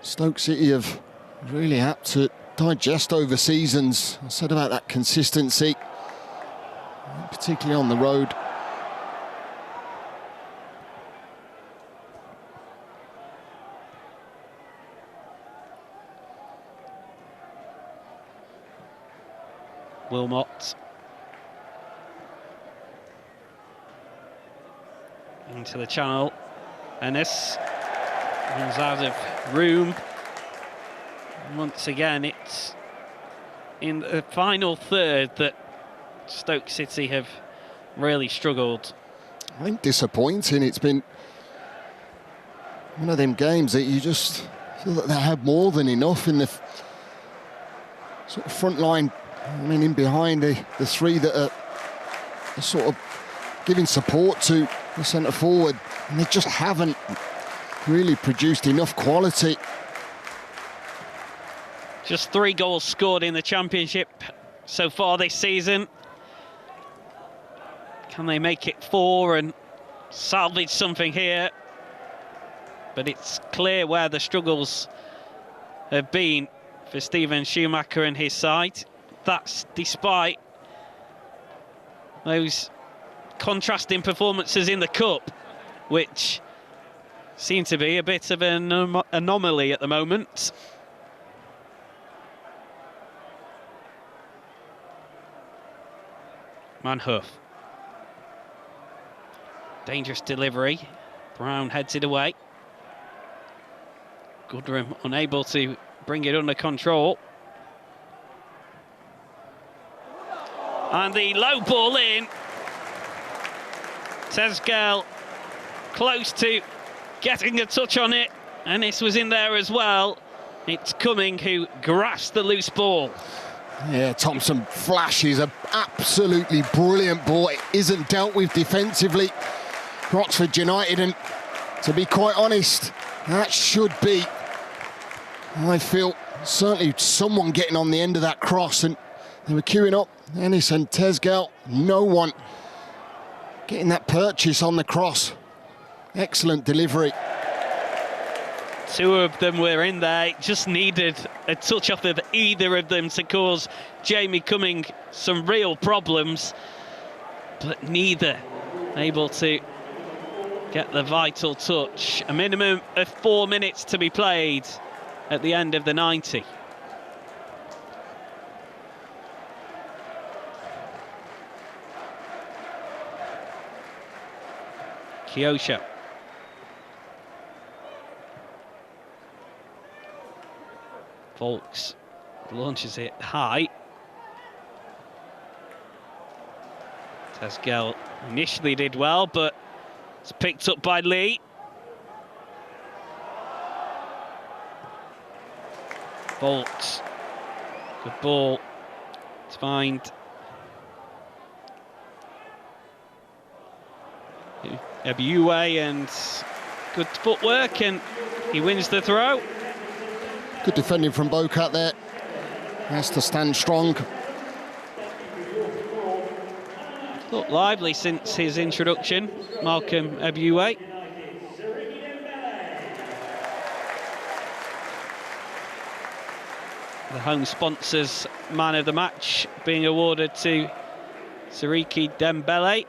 Stoke City have really had to digest over seasons. I said about that consistency, particularly on the road.
Wilmot into the channel. Ennis runs out of room. Once again, it's in the final third that Stoke City have really struggled.
I think disappointing. It's been one of them games that you just feel that they had more than enough in the sort of front line. I mean, in behind the three that are sort of giving support to the centre forward, and they just haven't really produced enough quality.
Just 3 goals scored in the Championship so far this season. Can they make it 4 and salvage something here? But it's clear where the struggles have been for Steven Schumacher and his side. That's despite those contrasting performances in the Cup, which seem to be a bit of an anomaly at the moment. Manhoef. Dangerous delivery. Brown heads it away. Goodrum unable to bring it under control. And the low ball in. Tezgel close to getting a touch on it. Ennis was in there as well. It's Cumming who grasped the loose ball.
Yeah, Thompson flashes an absolutely brilliant ball. It isn't dealt with defensively for Oxford United, and to be quite honest, that should be, I feel, certainly someone getting on the end of that cross, and they were queuing up. Ennis and Tezgel, no one getting that purchase on the cross. Excellent delivery.
2 of them were in there. It just needed a touch off of either of them to cause Jamie Cumming some real problems, but neither able to get the vital touch. A minimum of 4 minutes to be played at the end of the 90. Kyosho. Volks launches it high. Tezgel initially did well, but it's picked up by Lee. Bolt. Good ball to find Ebiue, and good footwork, and he wins the throw.
Good defending from Bocat there. Has to stand strong.
Looked lively since his introduction, Malcolm Ebiue. The home sponsors man of the match being awarded to Siriki Dembele.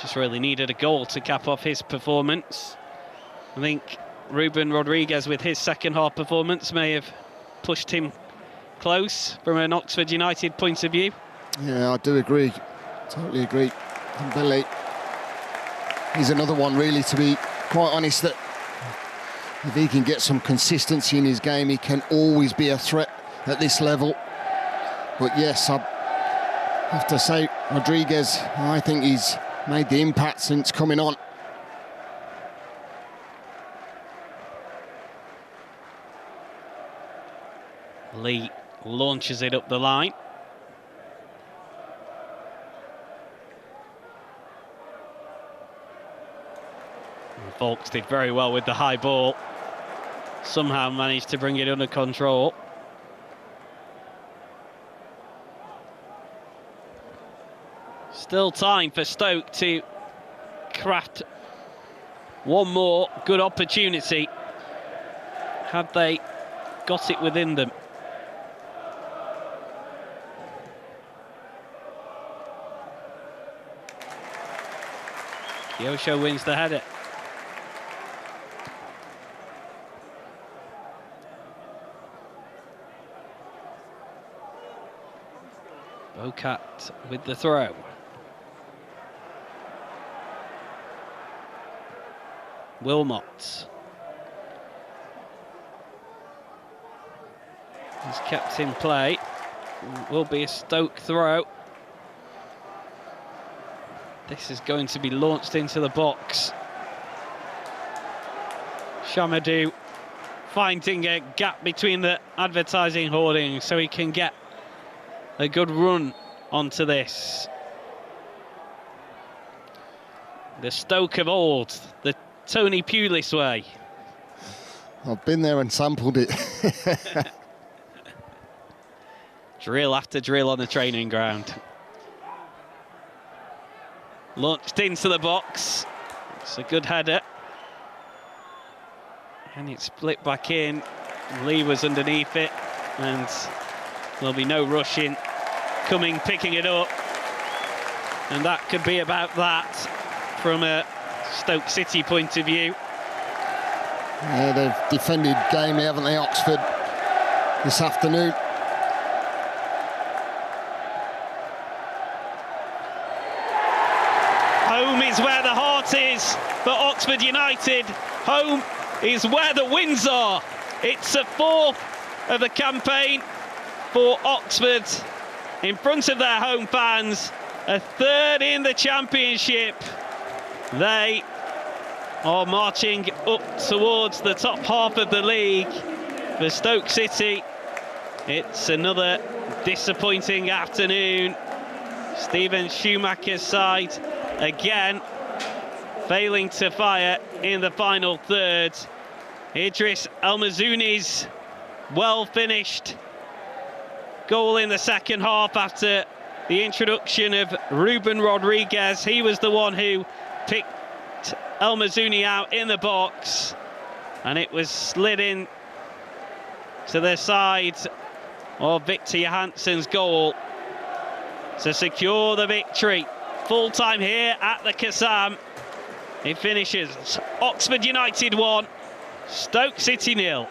Just really needed a goal to cap off his performance. I think Ruben Rodriguez, with his second half performance, may have pushed him close from an Oxford United point of view.
Yeah, I do agree. Totally agree. Dembele, he's another one, really, to be quite honest, that if he can get some consistency in his game, he can always be a threat at this level. But yes, I have to say, Rodriguez, I think he's made the impact since coming on.
Lee launches it up the line. Volks did very well with the high ball. Somehow managed to bring it under control. Still time for Stoke to craft one more good opportunity. Had they got it within them. Kyosho wins the header. Bocat with the throw. Wilmot. He's kept in play. Will be a Stoke throw. This is going to be launched into the box. Shamadou finding a gap between the advertising hoardings so he can get a good run onto this. The Stoke of old, the Tony Pulis way.
I've been there and sampled it.
Drill after drill on the training ground. Launched into the box. It's a good header. And it's split back in. Lee was underneath it. And there'll be no rushing. Coming, picking it up. And that could be about that from a Stoke City point of view.
Yeah, they've defended gamely, haven't they, Oxford, this afternoon?
Home is where the heart is for Oxford United. Home is where the wins are. It's a fourth of the campaign for Oxford in front of their home fans. A third in the Championship. They are marching up towards the top half of the league. For Stoke City, it's another disappointing afternoon. Stephen Schumacher's side again failing to fire in the final third. Idris El-Mazouni's well finished goal in the second half after the introduction of Ruben Rodriguez. He was the one who picked El-Mazouni out in the box, and it was slid in to the side of Victor Johansson's goal to secure the victory. Full time here at the Kazam. It finishes Oxford United 1, Stoke City 0.